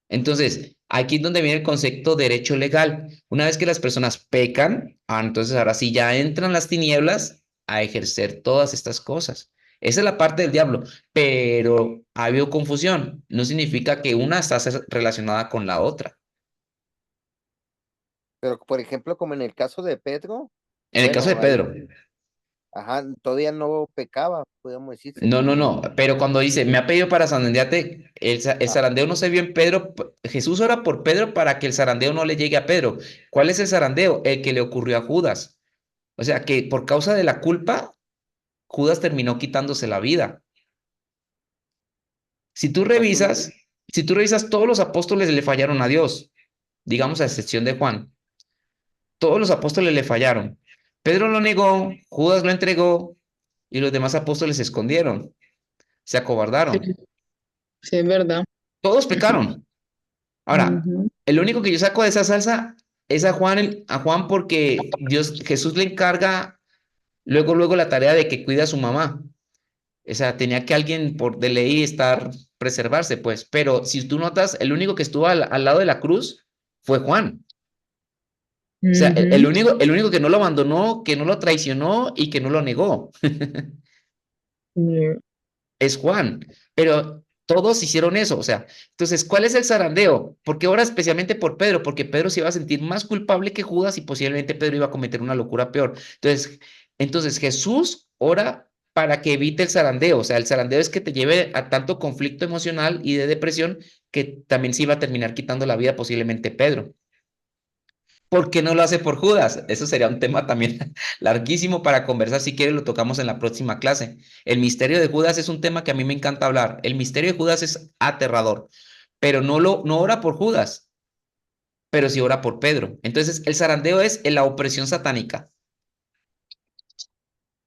Entonces, aquí es donde viene el concepto derecho legal. Una vez que las personas pecan, entonces ahora sí ya entran las tinieblas a ejercer todas estas cosas. Esa es la parte del diablo, pero ha habido confusión. No significa que una está relacionada con la otra. Pero por ejemplo, como en el caso de Pedro, En el caso de bueno, ahí, Pedro, ajá, todavía no pecaba, podemos decirse. no, pero cuando dice, me ha pedido para zarandearte, el Ah, zarandeo no se vio en Pedro. Jesús ora por Pedro para que el zarandeo no le llegue a Pedro. ¿Cuál es el zarandeo? El que le ocurrió a Judas. O sea que por causa de la culpa, Judas terminó quitándose la vida. Si tú entonces, revisas, si tú revisas, todos los apóstoles le fallaron a Dios, digamos a excepción de Juan. Todos los apóstoles le fallaron. Pedro lo negó, Judas lo entregó y los demás apóstoles se escondieron, se Sí, acobardaron. sí, es verdad. Todos pecaron. Ahora, Ujú. el único que yo saco de esa salsa es a Juan porque Jesús le encarga luego la tarea de que cuide a su mamá. O sea, tenía que alguien por de ley estar, preservarse, pues. Pero si tú notas, el único que estuvo al lado de la cruz fue Juan. O sea, el Ujú. único, el único que no lo abandonó, que no lo traicionó y que no lo negó Sí. es Juan. Pero todos hicieron eso. O sea, entonces, ¿cuál es el zarandeo? Porque ahora especialmente por Pedro, porque Pedro se iba a sentir más culpable que Judas y posiblemente Pedro iba a cometer una locura peor. Entonces Jesús ora para que evite el zarandeo. O sea, el zarandeo es que te lleve a tanto conflicto emocional y de depresión que también se iba a terminar quitando la vida posiblemente Pedro. ¿Por qué no lo hace por Judas? Eso sería un tema también larguísimo para conversar. Si quieres, lo tocamos en la próxima clase. El misterio de Judas es un tema que a mí me encanta hablar. El misterio de Judas es aterrador, pero no ora por Judas, pero sí ora por Pedro. Entonces, el zarandeo es en la opresión satánica.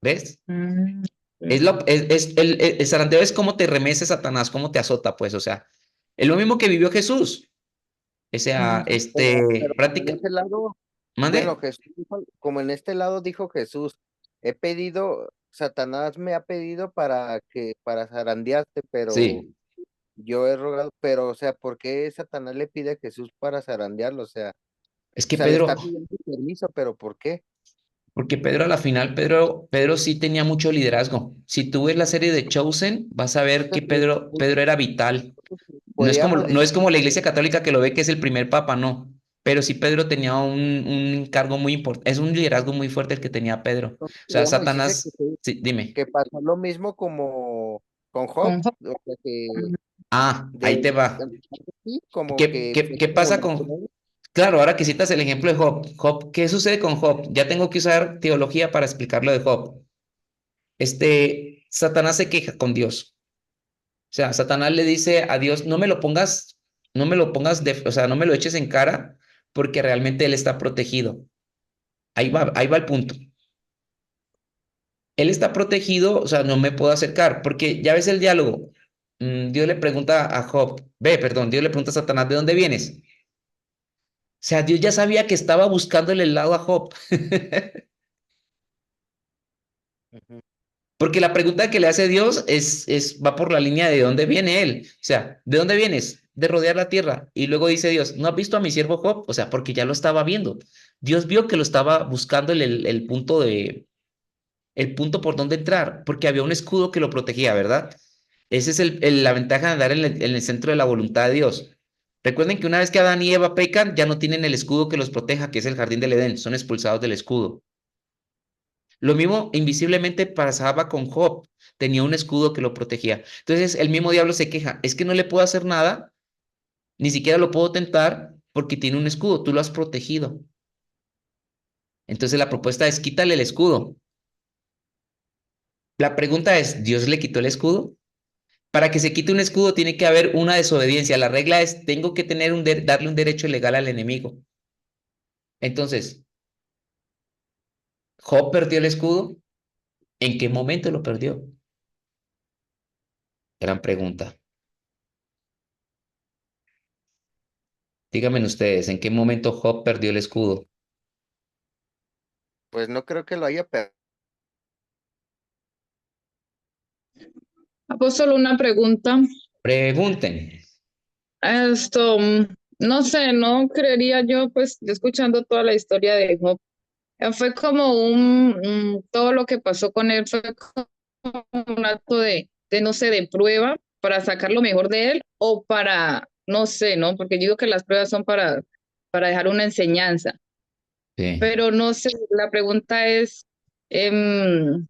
¿Ves? Mm, Es, sí. la, es- el zarandeo es cómo te remece Satanás, cómo te azota, pues, o sea, es lo mismo que vivió Jesús. O sea, Ujú. pero como en práctica, ese lado, bueno, mande. Como en este lado dijo Jesús, he pedido, Satanás me ha pedido para zarandearte, pero Sí, yo he rogado, pero o sea, ¿por qué Satanás le pide a Jesús para zarandearlo? es O que sea, le está Pedro, pidiendo permiso, pero ¿por qué? porque Pedro a la final, Pedro sí tenía mucho liderazgo. Si tú ves la serie de Chosen, vas a ver que Entonces, Pedro era vital. podríamos No es decir como la Iglesia Católica que lo ve que es el primer papa, no. Pero sí Pedro tenía un cargo muy importante, es un liderazgo muy fuerte el que tenía Pedro. O sea, podríamos decirse Satanás, sí, dime. que pasó lo mismo como con Job, Con- o sea que Ahí te de va. sí, como ¿Qué, que qué, fue qué como pasa la con... prueba. Claro, ahora que citas el ejemplo de Job. ¿Qué sucede con Job? Ya tengo que usar teología para explicar lo de Job. Satanás se queja con Dios. O sea, Satanás le dice a Dios, o sea, no me lo eches en cara porque realmente él está protegido. Ahí va el punto. Él está protegido, o sea, no me puedo acercar, porque ya ves el diálogo. Dios le pregunta a Job, perdón, Dios le pregunta a Satanás, ¿de dónde vienes? O sea, Dios ya sabía que estaba buscándole el lado a Job, Ujú. porque la pregunta que le hace Dios va por la línea de dónde viene él. O sea, ¿de dónde vienes? De rodear la tierra. Y luego dice Dios, ¿no has visto a mi siervo Job? O sea, porque ya lo estaba viendo. Dios vio que lo estaba buscando el punto por donde entrar, porque había un escudo que lo protegía, ¿verdad? Esa es la ventaja de andar en el centro de la voluntad de Dios. Recuerden que una vez que Adán y Eva pecan, ya no tienen el escudo que los proteja, que es el jardín del Edén, son expulsados del escudo. Lo mismo invisiblemente pasaba con Job, tenía un escudo que lo protegía. Entonces el mismo diablo se queja, es que no le puedo hacer nada, ni siquiera lo puedo tentar porque tiene un escudo, tú lo has protegido. Entonces la propuesta es quítale el escudo. La pregunta es, ¿Dios le quitó el escudo? Para que se quite un escudo tiene que haber una desobediencia. La regla es, tengo que darle un derecho legal al enemigo. Entonces, ¿Job perdió el escudo? ¿En qué momento lo perdió? Gran pregunta. Díganme ustedes, ¿en qué momento Job perdió el escudo? Pues no creo que lo haya perdido. Apóstol, una pregunta. Pregunten. Esto, no sé, no creería yo, pues, escuchando toda la historia de Job, fue como todo lo que pasó con él fue como un acto no sé, de prueba para sacar lo mejor de él o para, no sé, ¿no? Porque yo digo que las pruebas son para dejar una enseñanza, Sí. pero no sé, la pregunta es, em,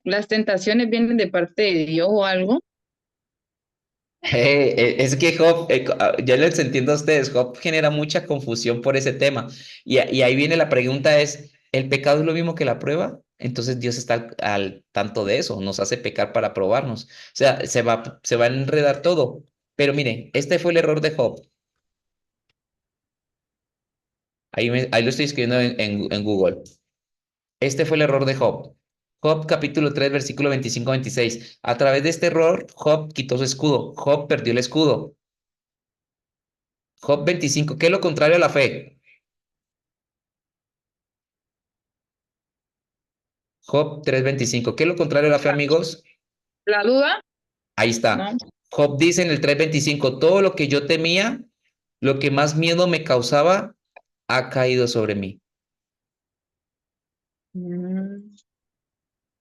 ¿las tentaciones vienen de parte de Dios o algo? Es que Job, yo les entiendo a ustedes, Job genera mucha confusión por ese tema. Y ahí viene la pregunta es, ¿el pecado es lo mismo que la prueba? Entonces Dios está al tanto de eso, nos hace pecar para probarnos. O sea, se va a enredar todo. Pero miren, este fue el error de Job. Ahí lo estoy escribiendo en Google. Este fue el error de Job. Job capítulo 3 versículo 25-26. A través de este error, Job quitó su escudo. Job perdió el escudo. Job 25, ¿qué es lo contrario a la fe? Job 3:25, ¿qué es lo contrario a la fe, amigos? La duda, Ahí está. ¿no? Job dice en el 3:25, todo lo que yo temía, lo que más miedo me causaba, ha caído sobre mí. Mm,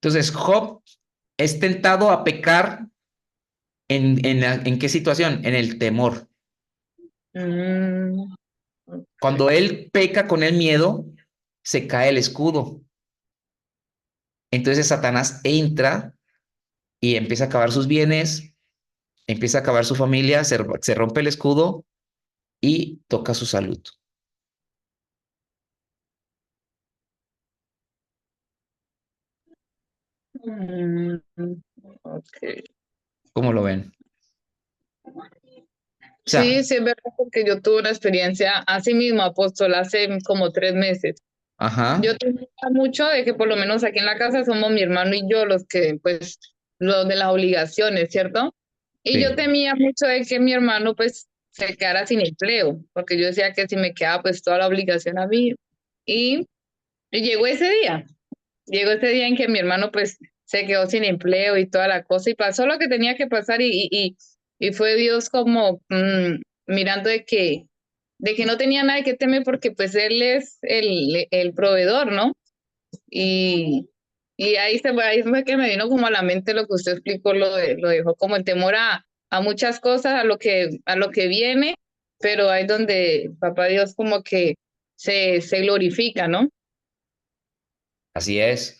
Entonces, Job es tentado a pecar ¿en qué situación? En el temor. mm, Cuando ok. él peca con el miedo, se cae el escudo. Entonces Satanás entra y empieza a acabar sus bienes, empieza a acabar su familia, se rompe el escudo y toca su salud. Mm, ok. ¿Cómo lo ven? O Sí, sea, sí, es verdad, porque yo tuve una experiencia así mismo, apóstol, hace como 3 meses. ajá, Yo tenía mucho de que por lo menos aquí en la casa somos mi hermano y yo los que, pues, los de las obligaciones, ¿cierto? Y yo sí, temía mucho de que mi hermano, pues, se quedara sin empleo, porque yo decía que si me quedaba, pues, toda la obligación a mí. Y, y llegó ese día en que mi hermano, pues, se quedó sin empleo y toda la cosa, y pasó lo que tenía que pasar, y fue Dios como mirando de que no tenía nada que temer porque pues él es el proveedor, ¿no? Y, y ahí fue que me vino como a la mente lo que usted explicó, lo dejó como el temor a muchas cosas, a lo que viene, pero ahí donde Papá Dios como que se glorifica, ¿no? así es,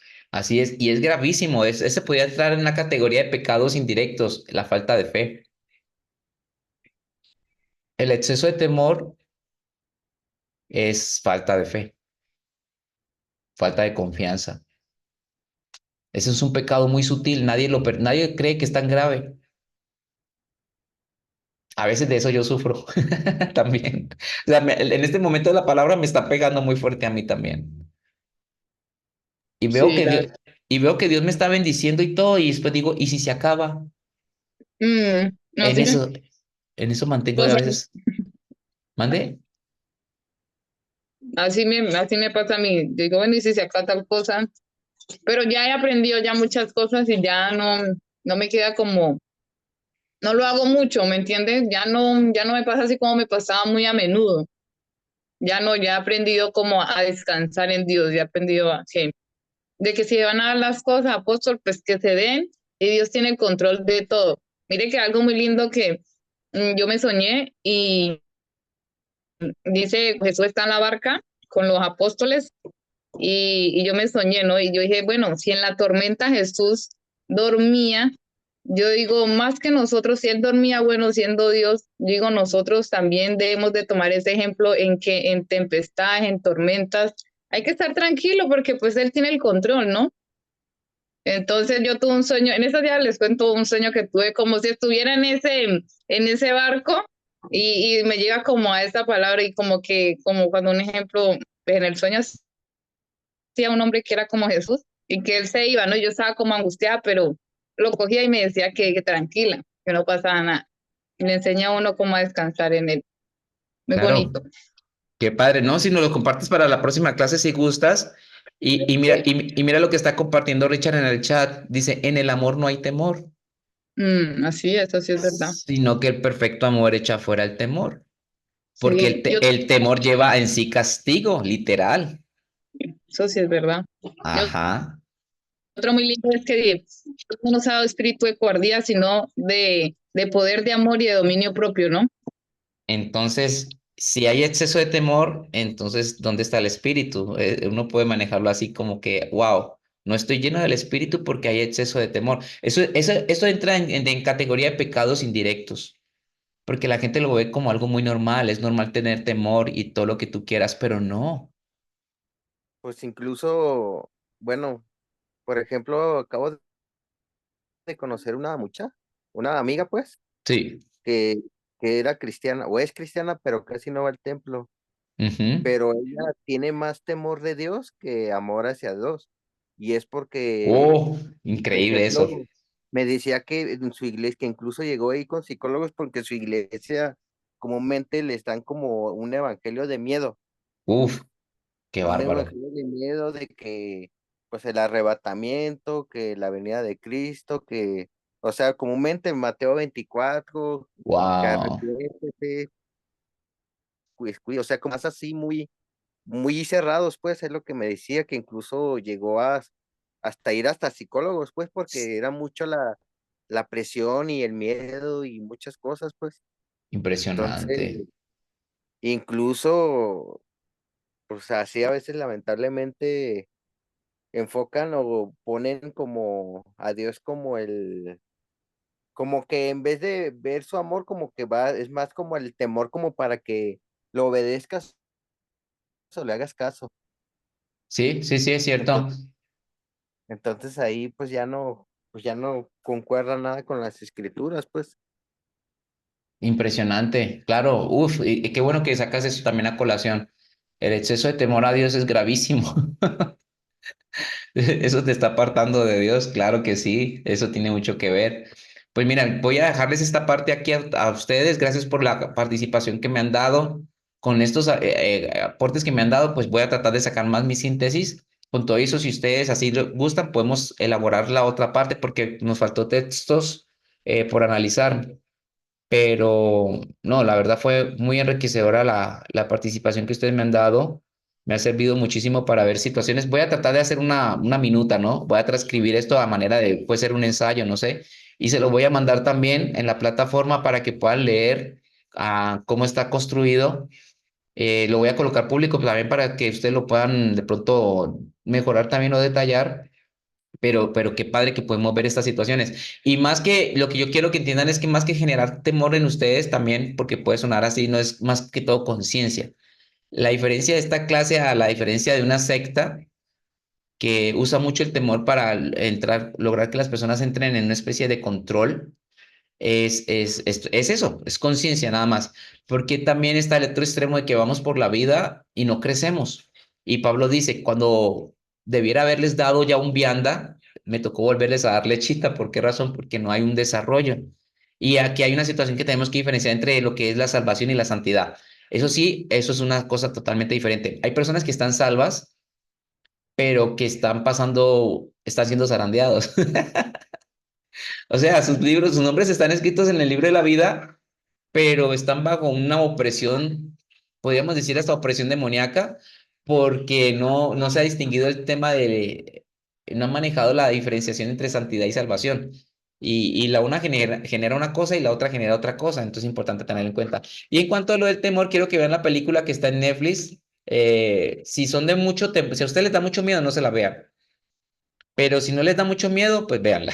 y es gravísimo, ese podría entrar en la categoría de pecados indirectos, la falta de fe. El exceso de temor es falta de fe, falta de confianza. Ese es un pecado muy sutil, nadie cree que es tan grave. A veces de eso yo sufro también. O sea, en este momento la palabra me está pegando muy fuerte a mí también. Y veo Sí, que Dios, y veo que Dios me está bendiciendo y todo, y después digo, ¿y si se acaba? En así me, eso, en eso mantengo o a sea, veces, ¿mande? así me pasa a mí. Digo, bueno, y si se acaba tal cosa, pero ya he aprendido ya muchas cosas y ya no me queda como, no lo hago mucho, ¿me entiendes? Ya no me pasa así como me pasaba muy a menudo. Ya no, ya he aprendido como a descansar en Dios, ya he aprendido de que si van a dar las cosas, apóstol, pues que se den y Dios tiene el control de todo. Mire que algo muy lindo que yo me soñé y dice, Jesús está en la barca con los apóstoles y yo me soñé, ¿no? Y yo dije, bueno, si en la tormenta Jesús dormía, yo digo, más que nosotros, si él dormía, bueno, siendo Dios, digo, nosotros también debemos de tomar ese ejemplo en que en tempestades, en tormentas, hay que estar tranquilo porque pues él tiene el control, ¿no? Entonces yo tuve un sueño, en esos días les cuento un sueño que tuve como si estuviera en ese barco y me llega como a esta palabra y como que, como cuando un ejemplo, en el sueño hacía un hombre que era como Jesús y que él se iba, ¿no? Yo estaba como angustiada, pero lo cogía y me decía que tranquila, que no pasaba nada. Y le enseña a uno cómo a descansar en él. Muy Claro, bonito. qué padre, ¿no? Si nos lo compartes para la próxima clase, si gustas. Y mira lo que está compartiendo Richard en el chat. Dice, en el amor no hay temor, Así, eso sí es verdad. sino que el perfecto amor echa fuera el temor, porque Sí, el temor lleva en sí castigo, literal. eso sí es verdad. Yo Ajá. Otro muy lindo es que Dios no nos ha dado espíritu de cobardía, sino de poder, de amor y de dominio propio, ¿no? Entonces, si hay exceso de temor, entonces, ¿dónde está el espíritu? Uno puede manejarlo así como que, wow, no estoy lleno del espíritu porque hay exceso de temor. Eso entra en categoría de pecados indirectos, porque la gente lo ve como algo muy normal, es normal tener temor y todo lo que tú quieras, pero no. Pues incluso, bueno, por ejemplo, acabo de conocer una amiga, pues, Sí. que, que era cristiana, o es cristiana, pero casi no va al templo. Ujú. Pero ella tiene más temor de Dios que amor hacia Dios. Y es porque, Oh, por increíble eso. ejemplo, me decía que en su iglesia, que incluso llegó ahí con psicólogos porque su iglesia comúnmente les dan como un evangelio de miedo, Uf, qué un bárbaro. evangelio de miedo de que, pues el arrebatamiento, que la venida de Cristo, que, o sea, comúnmente en Mateo 24 que Wow, arrepiéntete, o sea, como más así muy cerrados, pues, es lo que me decía, que incluso llegó a hasta ir hasta psicólogos, pues, porque era mucho la presión y el miedo y muchas cosas, pues. Entonces, impresionante. incluso, pues así a veces lamentablemente enfocan o ponen como a Dios como como que en vez de ver su amor, como que va, es más como el temor como para que lo obedezcas o le hagas caso. Sí, sí, sí, es cierto. Entonces, Entonces ahí pues ya no concuerda nada con las escrituras, pues. Impresionante, claro, uf, y qué bueno que sacas eso también a colación. El exceso de temor a Dios es gravísimo. Eso te está apartando de Dios, claro que sí, eso tiene mucho que ver. Pues mira, voy a dejarles esta parte aquí a ustedes. Gracias por la participación que me han dado. Con estos aportes que me han dado, pues voy a tratar de sacar más mi síntesis. Con todo eso, si ustedes así lo gustan, podemos elaborar la otra parte porque nos faltó textos por analizar. Pero no, la verdad fue muy enriquecedora la participación que ustedes me han dado. Me ha servido muchísimo para ver situaciones. Voy a tratar de hacer una minuta, ¿no? Voy a transcribir esto a manera de, puede ser un ensayo, no sé. Y se lo voy a mandar también en la plataforma para que puedan leer cómo está construido. Lo voy a colocar público también para que ustedes lo puedan de pronto mejorar también o detallar. Pero qué padre que podemos ver estas situaciones. Y más que lo que yo quiero que entiendan es que más que generar temor en ustedes también, porque puede sonar así, no es más que todo conciencia. La diferencia de esta clase a la diferencia de una secta que usa mucho el temor para entrar, lograr que las personas entren en una especie de control, es eso, es conciencia nada más, porque también está el otro extremo de que vamos por la vida y no crecemos. Y Pablo dice, cuando debiera haberles dado ya un vianda, me tocó volverles a dar lechita. ¿Por qué razón? Porque no hay un desarrollo. Y aquí hay una situación que tenemos que diferenciar entre lo que es la salvación y la santidad. Eso sí, eso es una cosa totalmente diferente. Hay personas que están salvas, pero que están pasando, están siendo zarandeados. O sea, sus libros, sus nombres están escritos en el libro de la vida, pero están bajo una opresión, podríamos decir hasta opresión demoníaca, porque no se ha distinguido el tema de, no han manejado la diferenciación entre santidad y salvación. Y la una genera una cosa y la otra genera otra cosa, entonces es importante tenerlo en cuenta. Y en cuanto a lo del temor, quiero que vean la película que está en Netflix. Si son de mucho temor, si a usted les da mucho miedo, no se la vean. Pero si no les da mucho miedo, pues véanla.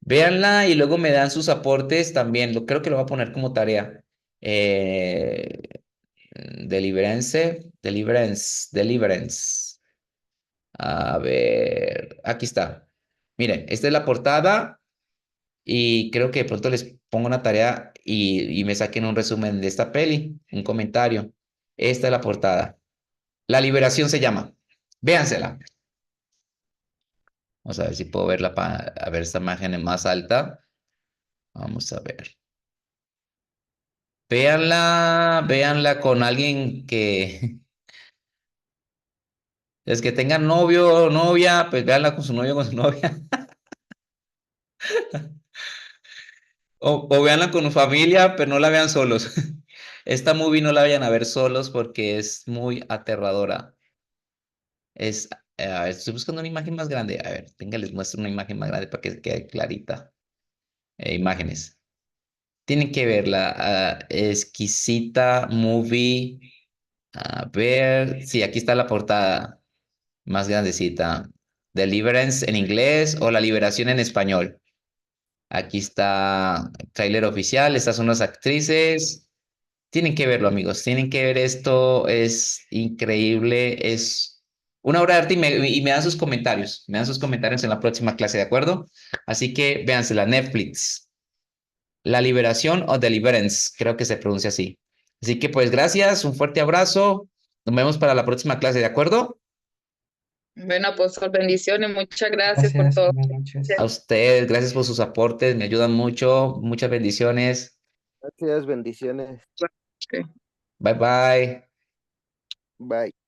Véanla y luego me dan sus aportes también. Creo que lo voy a poner como tarea. Eh, Deliverance. A ver, aquí está. Miren, esta es la portada y creo que de pronto les pongo una tarea y me saquen un resumen de esta peli, un comentario. Esta es la portada. La Liberación se llama. Véansela. Vamos a ver si puedo verla para a ver esta imagen en más alta. Vamos a ver. Véanla con alguien que es que tengan novio o novia, pues véanla con su novio o con su novia. O véanla con su familia, pero no la vean solos. Esta movie no la vayan a ver solos porque es muy aterradora. Es, a ver, estoy buscando una imagen más grande. A ver, tenga, les muestro una imagen más grande para que quede clarita. Imágenes. Tienen que verla. Exquisita movie. A ver, sí, aquí está la portada más grandecita. Deliverance en inglés o La Liberación en español. Aquí está el tráiler oficial, estas son las actrices. Tienen que verlo, amigos, tienen que ver esto, es increíble, es una obra de arte y me dan sus comentarios, me dan sus comentarios en la próxima clase, ¿de acuerdo? Así que véansela, Netflix, La Liberación o Deliverance, creo que se pronuncia así. Así que pues gracias, un fuerte abrazo, nos vemos para la próxima clase, ¿de acuerdo? Bueno, apóstol, bendiciones, muchas gracias por Gracias, todo. buenas noches. A ustedes, gracias por sus aportes, me ayudan mucho, muchas bendiciones. Gracias, bendiciones. Ok. Bye bye. Bye.